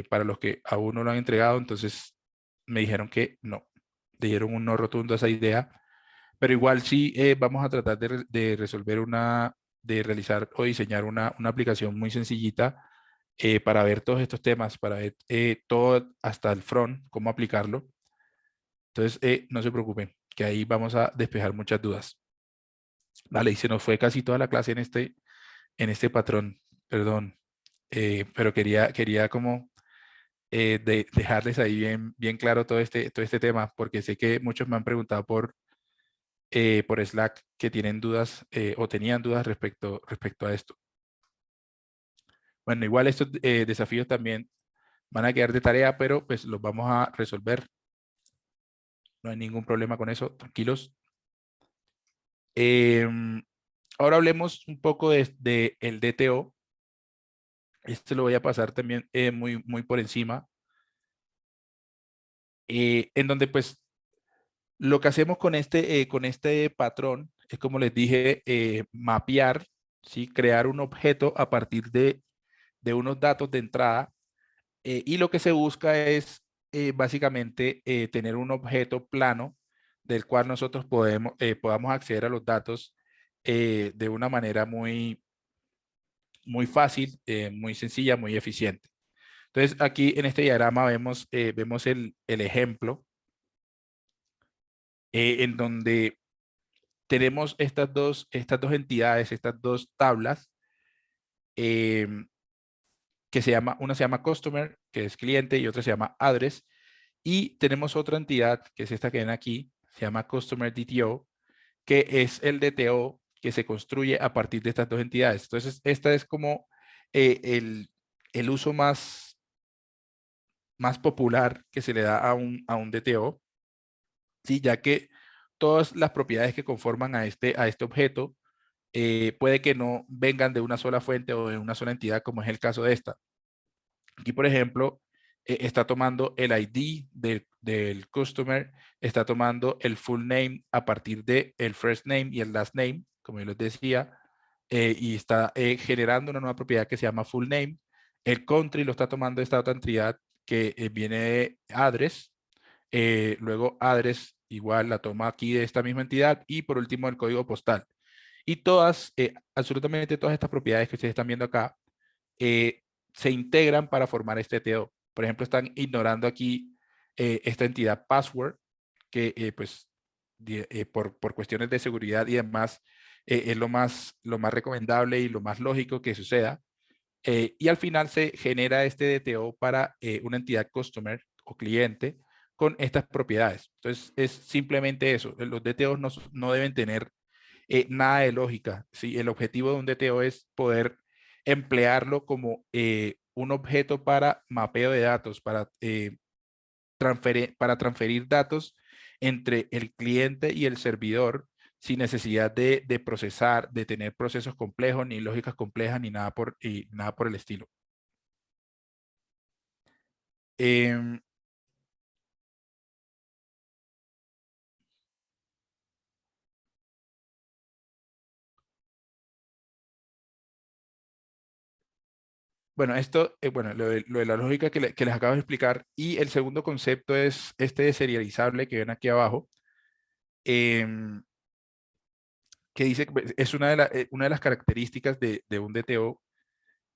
para los que aún no lo han entregado. Entonces me dijeron que no, dieron un no rotundo a esa idea, pero igual sí vamos a tratar de resolver de realizar o diseñar una aplicación muy sencillita para ver todos estos temas, para ver todo hasta el front, cómo aplicarlo. Entonces, no se preocupen, que ahí vamos a despejar muchas dudas. Vale, y se nos fue casi toda la clase en este patrón, perdón, pero quería como dejarles ahí bien claro todo este tema, porque sé que muchos me han preguntado por Slack que tienen dudas o tenían dudas respecto a esto. Bueno, igual estos desafíos también van a quedar de tarea, pero pues los vamos a resolver. No hay ningún problema con eso, tranquilos. Ahora hablemos un poco de el DTO. Este lo voy a pasar también muy por encima. En donde pues lo que hacemos con este patrón es, como les dije, mapear, ¿sí? Crear un objeto a partir de unos datos de entrada. Y lo que se busca es básicamente tener un objeto plano del cual nosotros podamos acceder a los datos de una manera muy fácil, muy sencilla, muy eficiente. Entonces, aquí en este diagrama vemos el ejemplo en donde tenemos estas dos entidades, estas dos tablas, que una se llama Customer, que es cliente, y otra se llama Address. Y tenemos otra entidad, que es esta que ven aquí, se llama Customer DTO, que es el DTO que se construye a partir de estas dos entidades. Entonces, esta es como el uso más popular que se le da a un DTO, ¿sí? Ya que todas las propiedades que conforman a este objeto puede que no vengan de una sola fuente o de una sola entidad, como es el caso de esta. Aquí, por ejemplo, está tomando el ID del customer, está tomando el full name a partir de el first name y el last name, como yo les decía, y está generando una nueva propiedad que se llama full name. El country lo está tomando esta otra entidad que viene de address. Luego address igual la toma aquí de esta misma entidad, y por último el código postal. Y todas, absolutamente todas estas propiedades que ustedes están viendo acá, se integran para formar este DTO. Por ejemplo, están ignorando aquí esta entidad password, que pues por cuestiones de seguridad y demás, es lo más recomendable y lo más lógico que suceda. Y al final se genera este DTO para una entidad customer o cliente con estas propiedades. Entonces, es simplemente eso. Los DTOs no deben tener nada de lógica. ¿Sí? El objetivo de un DTO es poder emplearlo como un objeto para mapeo de datos, para transferir datos entre el cliente y el servidor sin necesidad de procesar, de tener procesos complejos, ni lógicas complejas, ni nada por el estilo. Em, Bueno, esto, lo de la lógica que les acabo de explicar. Y el segundo concepto es este de serializable que ven aquí abajo, em, que dice que pues, es una de las características de un DTO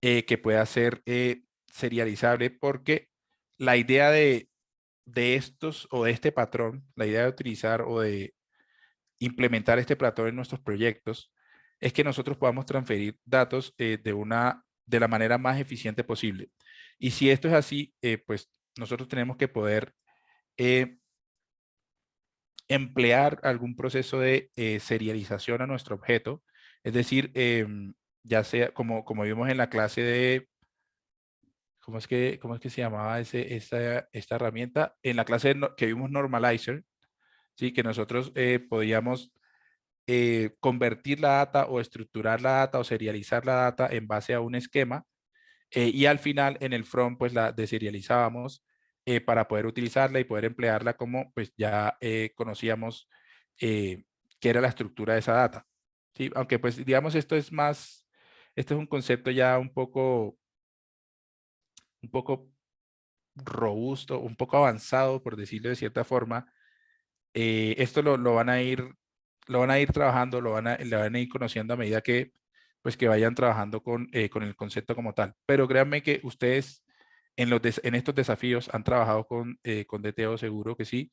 que pueda ser serializable, porque la idea de estos o de este patrón, la idea de utilizar o de implementar este patrón en nuestros proyectos es que nosotros podamos transferir datos de la manera más eficiente posible. Y si esto es así, pues nosotros tenemos que poder eh, emplear algún proceso de serialización a nuestro objeto. Es decir, ya sea como vimos en la clase de, ¿cómo es que se llamaba esta herramienta? En la clase que vimos Normalizer, ¿sí? Que nosotros podíamos convertir la data o estructurar la data o serializar la data en base a un esquema, y al final en el front pues la deserializábamos para poder utilizarla y poder emplearla como pues ya conocíamos qué era la estructura de esa data. ¿Sí? Aunque pues digamos este es un concepto ya un poco robusto, un poco avanzado, por decirlo de cierta forma. Esto lo van a ir trabajando, le van a ir conociendo a medida que pues que vayan trabajando con el concepto como tal. Pero créanme que ustedes en estos desafíos han trabajado con DTO, seguro que sí.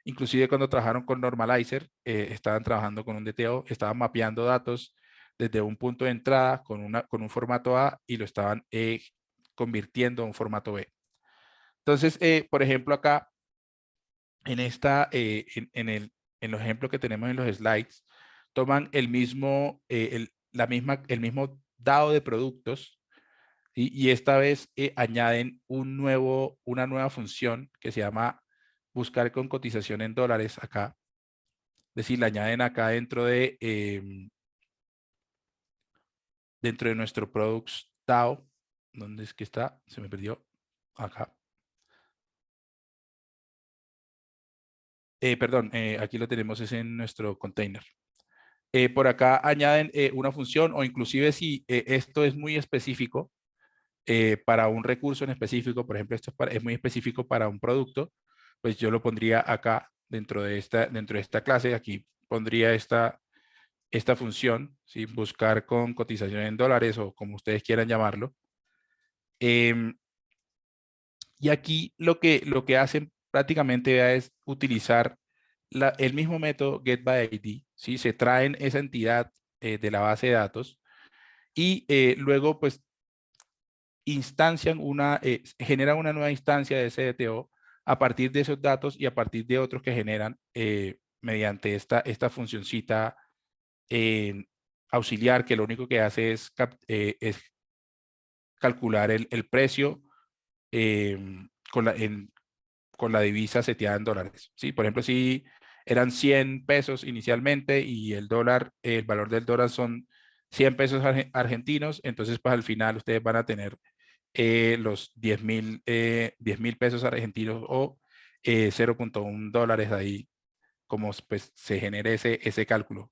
Inclusive cuando trabajaron con Normalizer, estaban trabajando con un DTO, estaban mapeando datos desde un punto de entrada con un formato A, y lo estaban convirtiendo a un formato B. Entonces, por ejemplo, acá en en los ejemplos que tenemos en los slides, toman el mismo dado de productos, y esta vez añaden una nueva función que se llama buscar con cotización en dólares acá. Es decir, la añaden acá dentro de nuestro products DAO. ¿Dónde es que está? Se me perdió. Acá. Perdón, aquí lo tenemos, es en nuestro container. Por acá añaden una función, o inclusive si esto es muy específico para un recurso en específico, por ejemplo, esto es muy específico para un producto, pues yo lo pondría acá dentro de esta clase. Aquí pondría esta función, ¿sí? Buscar con cotización en dólares o como ustedes quieran llamarlo. Y aquí lo que hacen prácticamente vea, es utilizar el mismo método GetById, ¿sí? Se traen esa entidad de la base de datos y luego pues generan una nueva instancia de SDTO a partir de esos datos y a partir de otros que generan mediante esta funcioncita auxiliar, que lo único que hace es calcular el precio con la divisa seteada en dólares. ¿Sí? Por ejemplo, si eran 100 pesos inicialmente y el valor del dólar son 100 pesos argentinos, entonces pues al final ustedes van a tener los 10.000 pesos argentinos o 0.1 dólares ahí, como pues se genere ese cálculo.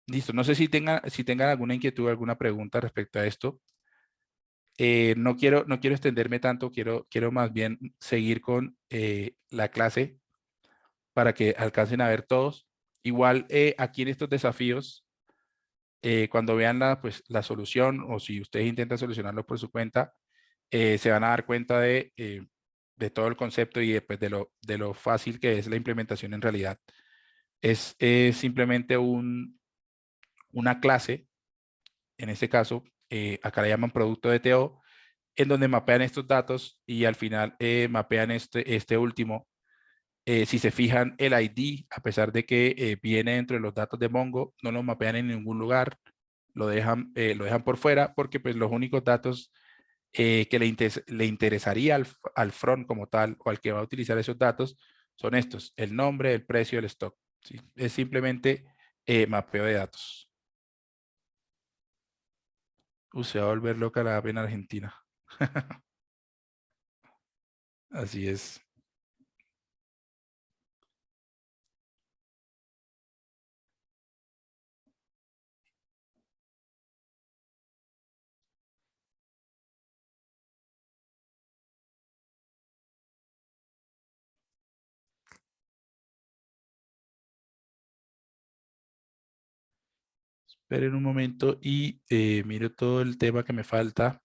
Listo, no sé si tengan alguna inquietud, alguna pregunta respecto a esto. No quiero extenderme tanto, quiero más bien seguir con la clase para que alcancen a ver todos. Igual aquí en estos desafíos, cuando vean pues, la solución o si ustedes intentan solucionarlo por su cuenta, se van a dar cuenta de todo el concepto y pues, de lo fácil que es la implementación en realidad. Es simplemente una clase, en este caso, acá la llaman producto de TO, en donde mapean estos datos y al final mapean este último. Si se fijan, el ID, a pesar de que viene dentro de los datos de Mongo, no lo mapean en ningún lugar, lo dejan por fuera porque pues, los únicos datos que le interesaría al front como tal o al que va a utilizar esos datos son estos: el nombre, el precio, el stock. ¿Sí? Es simplemente mapeo de datos. Se va a volver loca la app en Argentina. Así es. Esperen un momento y miro todo el tema que me falta.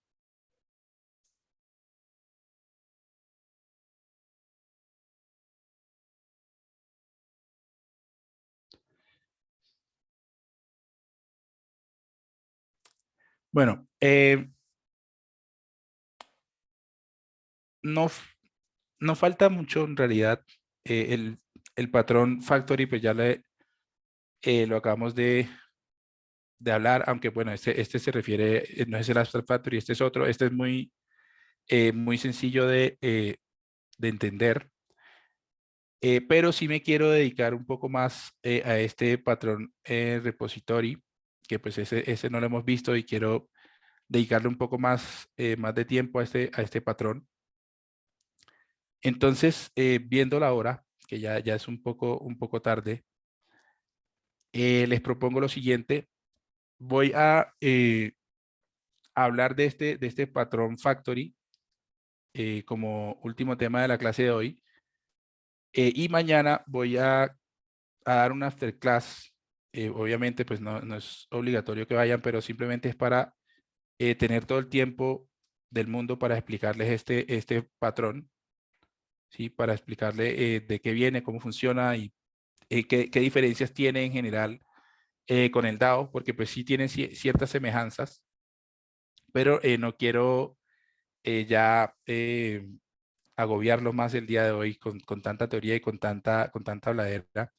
Bueno, no, no falta mucho en realidad. El patrón factory, pues ya lo acabamos de hablar, aunque bueno, este se refiere, no es el abstract factory, este es otro. Este es muy sencillo de entender. Pero sí me quiero dedicar un poco más a este patrón repository, que pues ese no lo hemos visto y quiero dedicarle un poco más de tiempo a este patrón. Entonces, viendo la hora, que ya es un poco tarde, les propongo lo siguiente. Voy a hablar de este patrón factory como último tema de la clase de hoy. Y mañana voy a dar una afterclass. Obviamente, pues no es obligatorio que vayan, pero simplemente es para tener todo el tiempo del mundo para explicarles este patrón, ¿sí? Para explicarle de qué viene, cómo funciona y qué diferencias tiene en general con el DAO, porque pues sí tienen ciertas semejanzas, pero no quiero ya agobiarlo más el día de hoy con tanta teoría y con tanta habladera,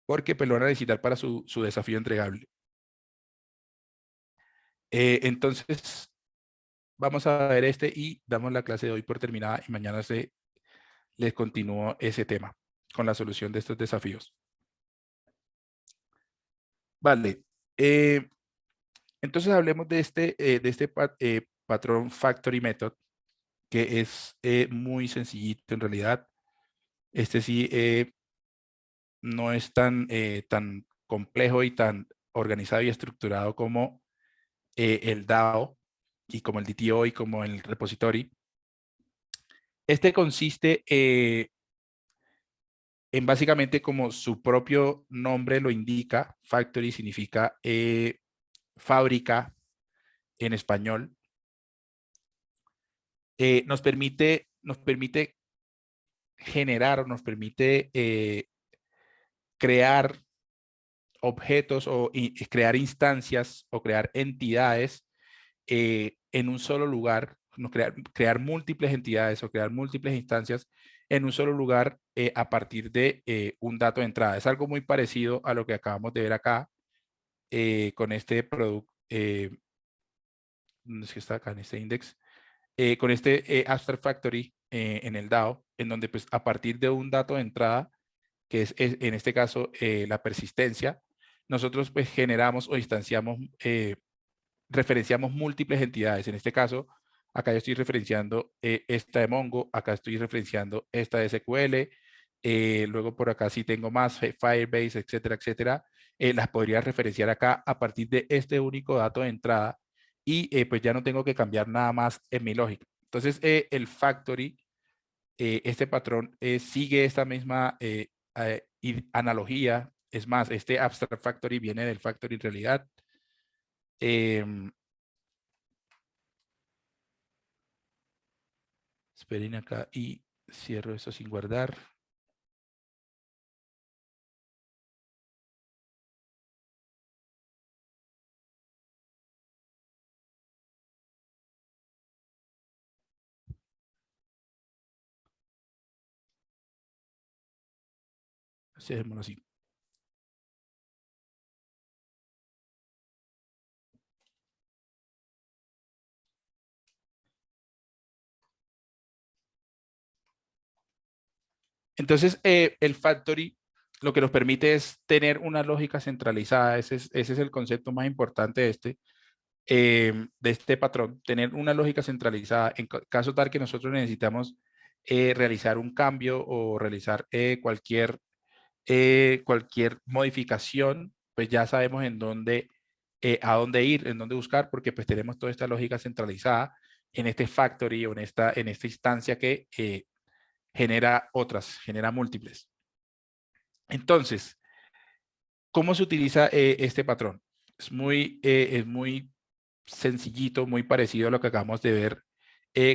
porque pues lo van a necesitar para su desafío entregable. Entonces, vamos a ver y damos la clase de hoy por terminada y mañana les continúo ese tema con la solución de estos desafíos. Vale. Entonces hablemos de este patrón factory method, que es muy sencillito en realidad. Este sí no es tan complejo y tan organizado y estructurado como el DAO, y como el DTO y como el repository. Este consiste en básicamente, como su propio nombre lo indica, factory significa fábrica en español. Nos permite generar, o nos permite crear objetos crear instancias o crear entidades en un solo lugar, crear múltiples entidades o crear múltiples instancias en un solo lugar a partir de un dato de entrada. Es algo muy parecido a lo que acabamos de ver acá con este producto, no sé si está acá en este index, con este Abstract Factory en el DAO, en donde pues a partir de un dato de entrada, que es en este caso la persistencia, nosotros pues generamos o instanciamos, referenciamos múltiples entidades. En este caso, acá yo estoy referenciando esta de Mongo, acá estoy referenciando esta de SQL, luego por acá sí tengo más, Firebase, etcétera, etcétera. Las podría referenciar acá a partir de este único dato de entrada y pues ya no tengo que cambiar nada más en mi lógica. Entonces, el factory, este patrón sigue esta misma analogía. Es más, este abstract factory viene del factory en realidad. Esperen acá y cierro esto sin guardar. Dejémoslo así. Entonces, el factory lo que nos permite es tener una lógica centralizada. Ese es el concepto más importante de este patrón, tener una lógica centralizada en caso tal que nosotros necesitamos realizar un cambio o realizar cualquier modificación, pues ya sabemos en dónde, a dónde ir, en dónde buscar, porque pues tenemos toda esta lógica centralizada en este factory o en esta instancia que genera otras, genera múltiples. Entonces, ¿cómo se utiliza este patrón? Es muy sencillito, muy parecido a lo que acabamos de ver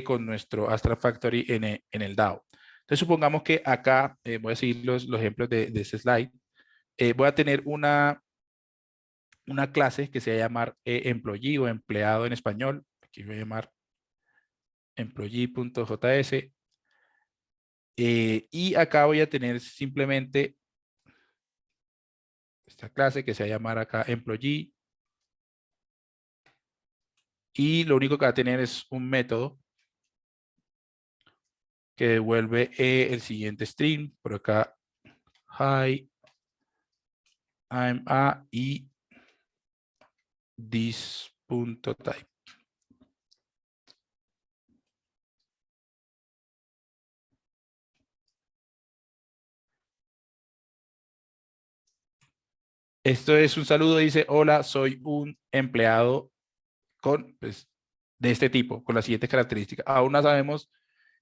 con nuestro Abstract Factory en el DAO. Entonces, supongamos que acá, voy a seguir los ejemplos de este slide, voy a tener una clase que se va a llamar employee o empleado en español. Aquí voy a llamar employee.js. Y acá voy a tener simplemente esta clase que se va a llamar acá employee. Y lo único que va a tener es un método que devuelve el siguiente string. Por acá, hi, I'm a y this.type. Esto es un saludo, dice, hola, soy un empleado pues, de este tipo, con las siguientes características. Aún no sabemos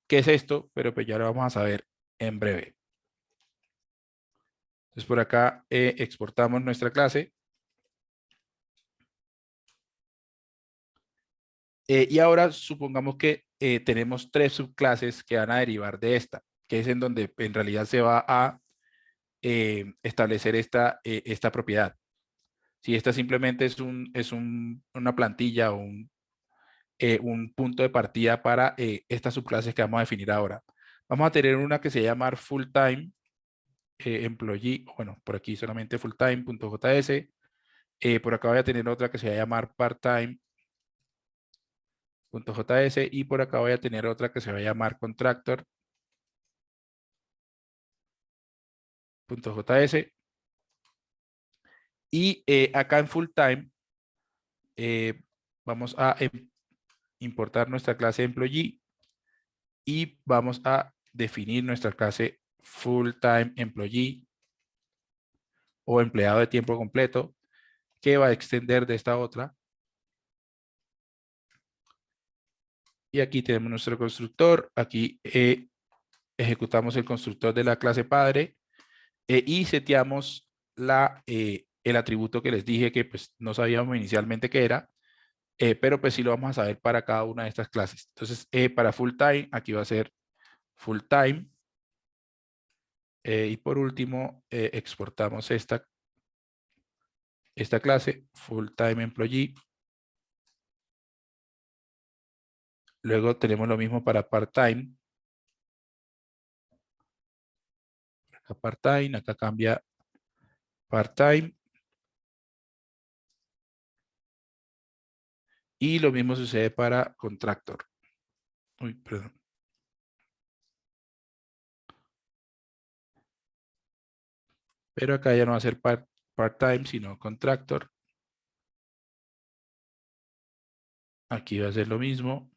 qué es esto, pero pues ya lo vamos a saber en breve. Entonces por acá exportamos nuestra clase. Y ahora supongamos que tenemos 3 subclases que van a derivar de esta, que es en donde en realidad se va a establecer esta propiedad. Si esta simplemente es una plantilla o un punto de partida para estas subclases que vamos a definir ahora. Vamos a tener una que se llama full-time employee, bueno, por aquí solamente fulltime.js. Por acá voy a tener otra que se va a llamar part-time.js y por acá voy a tener otra que se va a llamar contractor.js. Y acá en full-time vamos a importar nuestra clase employee y vamos a definir nuestra clase full-time employee o empleado de tiempo completo, que va a extender de esta otra Y aquí tenemos nuestro constructor. Aquí ejecutamos el constructor de la clase padre y seteamos el atributo que les dije que pues no sabíamos inicialmente qué era, pero pues sí lo vamos a saber para cada una de estas clases. Entonces, para full time, aquí va a ser full time. Y por último, exportamos esta clase, full time employee. Luego tenemos lo mismo para part-time. Acá part-time, acá cambia part-time. Y lo mismo sucede para contractor. Uy, perdón. Pero acá ya no va a ser part-time, sino contractor. Aquí va a ser lo mismo.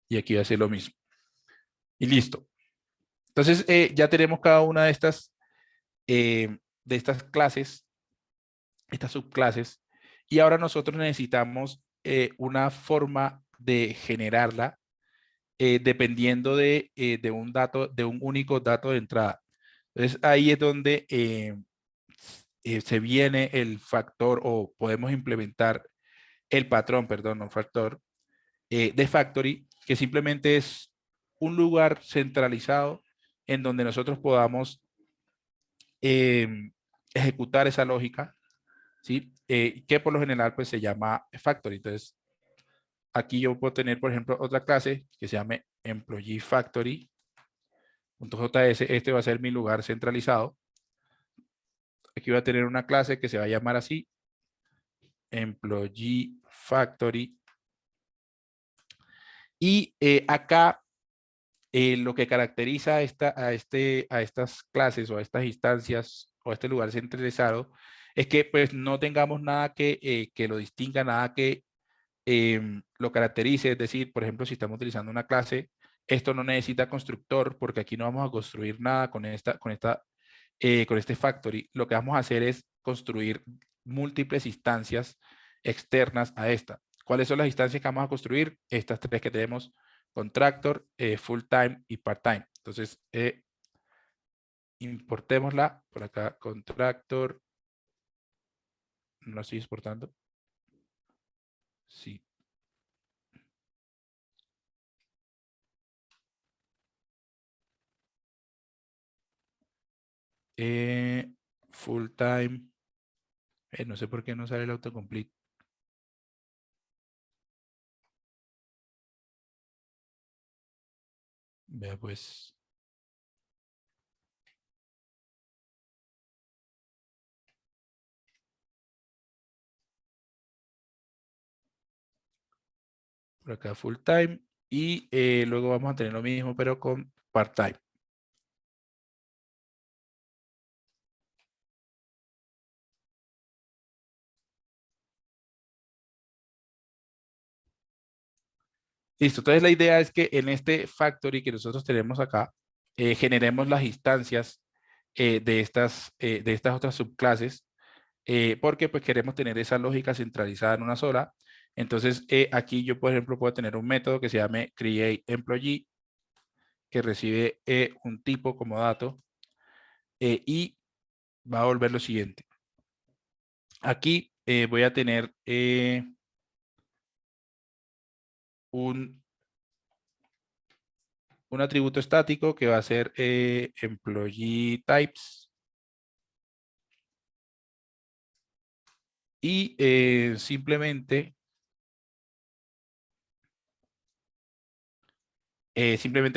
Y aquí va a ser lo mismo. Y listo. Entonces, ya tenemos cada una de estas clases, estas subclases. Y ahora nosotros necesitamos una forma de generarla dependiendo de un dato, de un único dato de entrada. Entonces, ahí es donde se viene el factor o podemos implementar el patrón, perdón, no factor, de factory, que simplemente es un lugar centralizado en donde nosotros podamos ejecutar esa lógica, ¿sí? Que por lo general pues se llama factory. Entonces, aquí yo puedo tener, por ejemplo, otra clase que se llame employee factory.js. Este va a ser mi lugar centralizado. Aquí voy a tener una clase que se va a llamar así, employee factory. Y acá lo que caracteriza a estas clases o a estas instancias o a este lugar centralizado es que pues no tengamos nada que lo distinga, nada que lo caracterice. Es decir, por ejemplo, si estamos utilizando una clase, esto no necesita constructor porque aquí no vamos a construir nada con este factory. Lo que vamos a hacer es construir múltiples instancias externas a esta. ¿Cuáles son las instancias que vamos a construir? Estas tres que tenemos: contractor, full time y part time. Entonces, importémosla por acá, contractor. No la estoy exportando. Sí. Full time. No sé por qué no sale el autocomplete. Vea pues. Por acá full time. Y luego vamos a tener lo mismo, pero con part time. Listo. Entonces la idea es que en este factory que nosotros tenemos acá, generemos las instancias de estas otras subclases, porque pues queremos tener esa lógica centralizada en una sola. Entonces aquí yo, por ejemplo, puedo tener un método que se llame createEmployee, que recibe un tipo como dato y va a volver lo siguiente. Aquí voy a tener un atributo estático que va a ser employee types. Y simplemente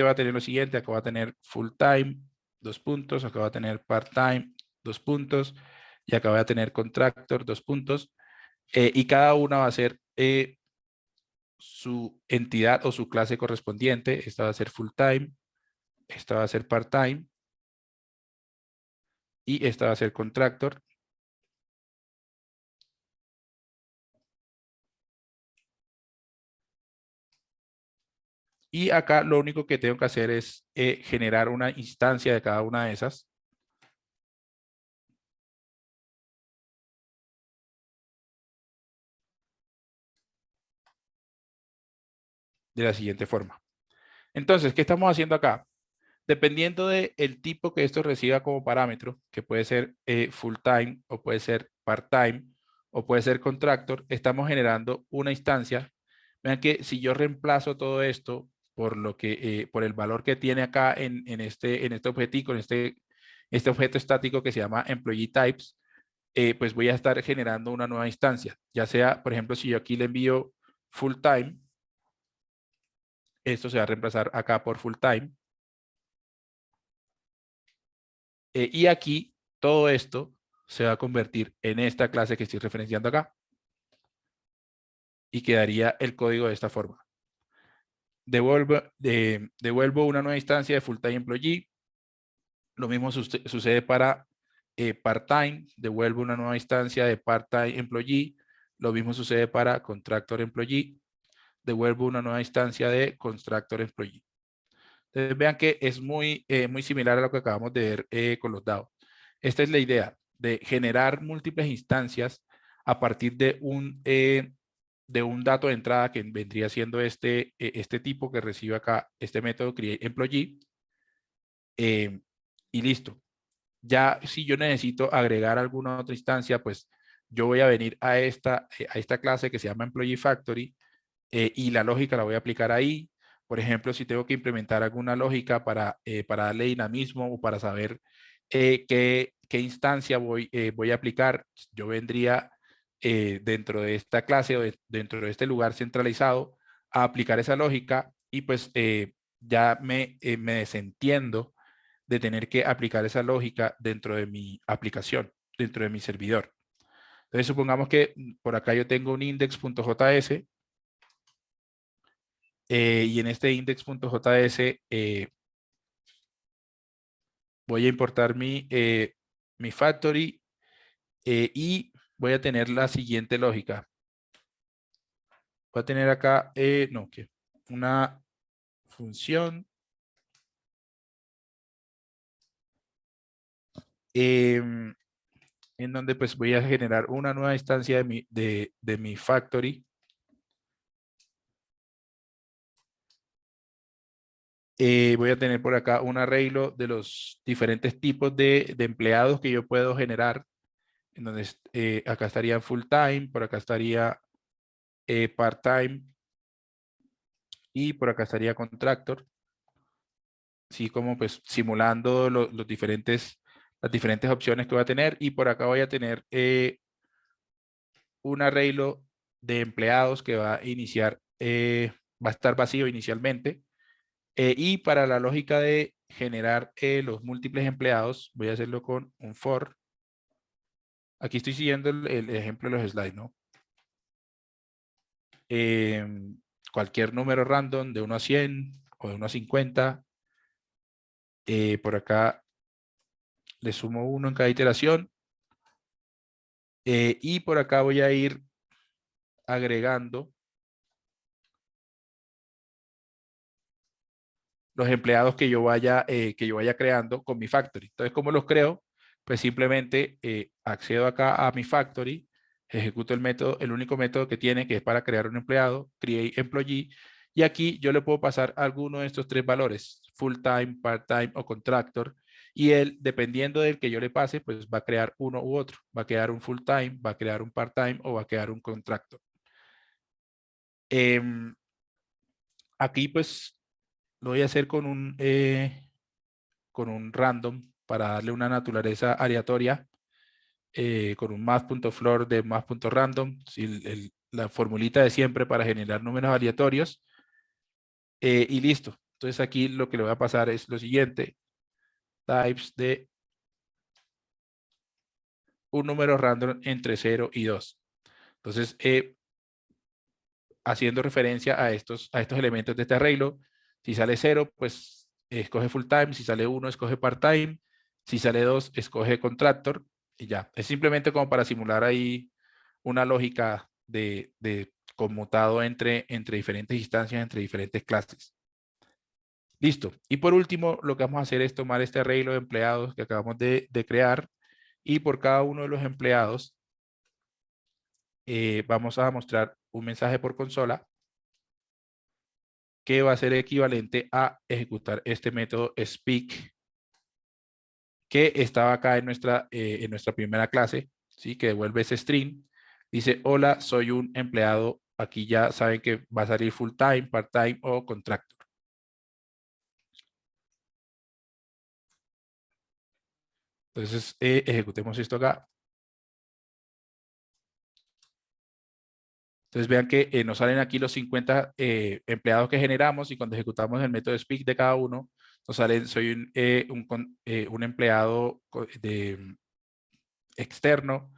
va a tener lo siguiente. Acá va a tener full time, 2 puntos. Acá va a tener part time, 2 puntos. Y acá va a tener contractor, 2 puntos. Y cada una va a ser su entidad o su clase correspondiente. Esta va a ser full time. Esta va a ser part time. Y esta va a ser contractor. Y acá lo único que tengo que hacer es generar una instancia de cada una de esas. de la siguiente forma. Entonces, ¿qué estamos haciendo acá? Dependiendo del tipo que esto reciba como parámetro, que puede ser full time o puede ser part time o puede ser contractor, estamos generando una instancia. Vean que si yo reemplazo todo esto por por el valor que tiene acá en este objetivo, en este objeto estático que se llama employee types, pues voy a estar generando una nueva instancia. Ya sea, por ejemplo, si yo aquí le envío full time, esto se va a reemplazar acá por full time. Y aquí todo esto se va a convertir en esta clase que estoy referenciando acá. Y quedaría el código de esta forma. Devuelvo una nueva instancia de full time employee. Lo mismo sucede para part-time. Devuelvo una nueva instancia de part-time employee. Lo mismo sucede para contractor employee. Devuelvo una nueva instancia de contractor employee. Entonces vean que es muy similar a lo que acabamos de ver con los DAO. Esta es la idea de generar múltiples instancias a partir de un dato de entrada que vendría siendo este tipo que recibe acá este método createEmployee. Y listo. Ya si yo necesito agregar alguna otra instancia, pues yo voy a venir a esta clase que se llama Employee Factory y la lógica la voy a aplicar ahí. Por ejemplo, si tengo que implementar alguna lógica para darle dinamismo o para saber qué instancia voy a aplicar, yo vendría dentro de esta clase o dentro de este lugar centralizado a aplicar esa lógica y pues ya me desentiendo de tener que aplicar esa lógica dentro de mi aplicación, dentro de mi servidor. Entonces, supongamos que por acá yo tengo un index.js y en este index.js voy a importar mi factory y voy a tener la siguiente lógica. Voy a tener acá, una función en donde pues voy a generar una nueva instancia de mi factory. Voy a tener por acá un arreglo de los diferentes tipos de empleados que yo puedo generar. En donde acá estaría full time, por acá estaría part time y por acá estaría contractor. Así como pues simulando las diferentes opciones que voy a tener. Y por acá voy a tener un arreglo de empleados que va a iniciar, va a estar vacío inicialmente. Y para la lógica de generar los múltiples empleados, voy a hacerlo con un for. Aquí estoy siguiendo el ejemplo de los slides, ¿no? Cualquier número random de 1 a 100 o de 1 a 50. Por acá le sumo 1 en cada iteración. Y por acá voy a ir agregando los empleados que yo vaya creando con mi factory. Entonces, ¿cómo los creo? Pues simplemente accedo acá a mi factory, ejecuto el único método que tiene, que es para crear un empleado, createEmployee, y aquí yo le puedo pasar alguno de estos tres valores, full time, part time o contractor, y él, dependiendo del que yo le pase, pues va a crear uno u otro. Va a crear un full time, va a crear un part time o va a crear un contractor. Aquí pues lo voy a hacer con un random para darle una naturaleza aleatoria, con un math.floor de math.random, la formulita de siempre para generar números aleatorios, y listo. Entonces aquí lo que le voy a pasar es lo siguiente, types de un número random entre 0 y 2. Entonces, haciendo referencia a estos elementos de este arreglo, si sale 0, pues escoge full time, si sale 1, escoge part time, si sale 2, escoge contractor, y ya. Es simplemente como para simular ahí una lógica de conmutado entre diferentes instancias, entre diferentes clases. Listo. Y por último, lo que vamos a hacer es tomar este arreglo de empleados que acabamos de crear y por cada uno de los empleados vamos a mostrar un mensaje por consola que va a ser equivalente a ejecutar este método speak, que estaba acá en nuestra primera clase, ¿sí? Que devuelve ese string. Dice, hola, soy un empleado. Aquí ya saben que va a salir full time, part time o contractor. Entonces, ejecutemos esto acá. Entonces vean que nos salen aquí los 50 empleados que generamos, y cuando ejecutamos el método speak de cada uno, nos sale, soy un empleado externo,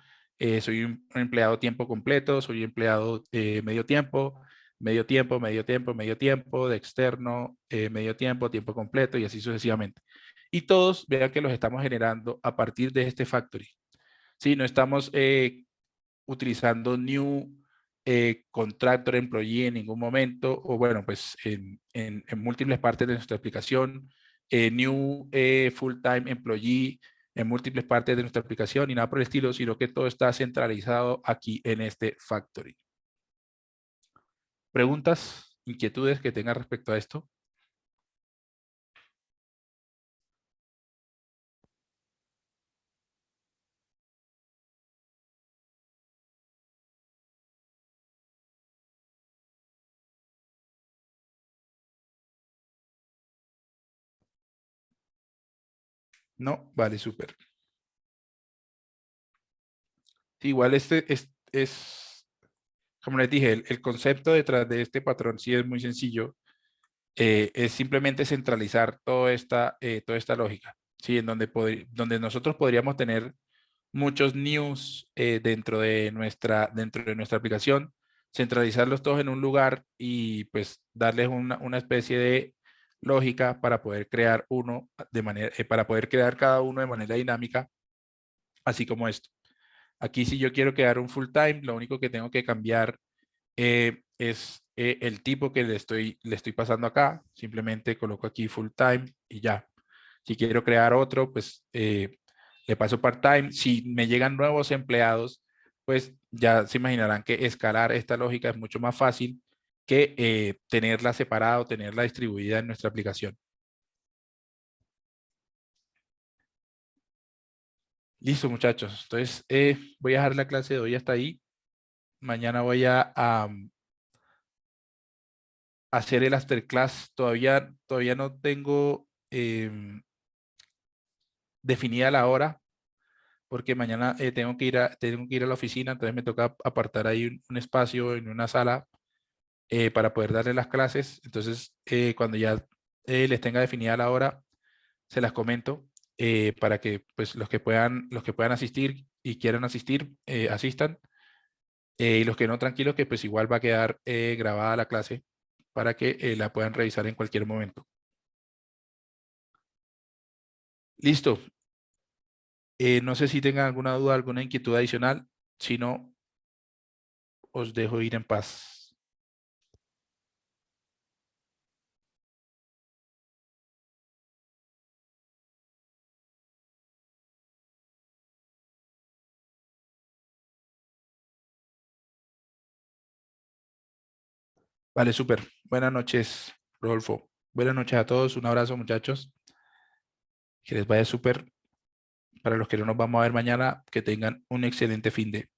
soy un empleado tiempo completo, soy empleado medio tiempo, medio tiempo, medio tiempo, medio tiempo, de externo, medio tiempo, tiempo completo, y así sucesivamente. Y todos vean que los estamos generando a partir de este factory. Sí, no estamos utilizando new contractor employee en ningún momento, o bueno, pues en múltiples partes de nuestra aplicación, new full-time employee en múltiples partes de nuestra aplicación y nada por el estilo, sino que todo está centralizado aquí en este factory. ¿Preguntas, inquietudes que tengan respecto a esto? No, vale, súper. Sí, igual como les dije, el concepto detrás de este patrón sí es muy sencillo. Es simplemente centralizar toda esta lógica, ¿sí? En donde nosotros podríamos tener muchos news dentro de nuestra aplicación, centralizarlos todos en un lugar y pues darles una especie de lógica para poder crear para poder crear cada uno de manera dinámica, así como esto. Aquí si yo quiero crear un full time, lo único que tengo que cambiar es el tipo que le estoy pasando acá. Simplemente coloco aquí full time y ya. Si quiero crear otro, pues le paso part time. Si me llegan nuevos empleados, pues ya se imaginarán que escalar esta lógica es mucho más fácil que tenerla separada o tenerla distribuida en nuestra aplicación. Listo, muchachos. Entonces, voy a dejar la clase de hoy hasta ahí. Mañana voy a hacer el afterclass. Todavía no tengo definida la hora, porque mañana tengo que ir a la oficina, entonces me toca apartar ahí un espacio en una sala para poder darle las clases. Entonces, cuando ya les tenga definida la hora, se las comento para que pues, los que puedan asistir y quieran asistir, asistan. Y los que no, tranquilos, que pues igual va a quedar grabada la clase para que la puedan revisar en cualquier momento. Listo. No sé si tengan alguna duda, alguna inquietud adicional. Si no, os dejo ir en paz. Vale, súper. Buenas noches, Rodolfo. Buenas noches a todos. Un abrazo, muchachos. Que les vaya súper. Para los que no nos vamos a ver mañana, que tengan un excelente fin de.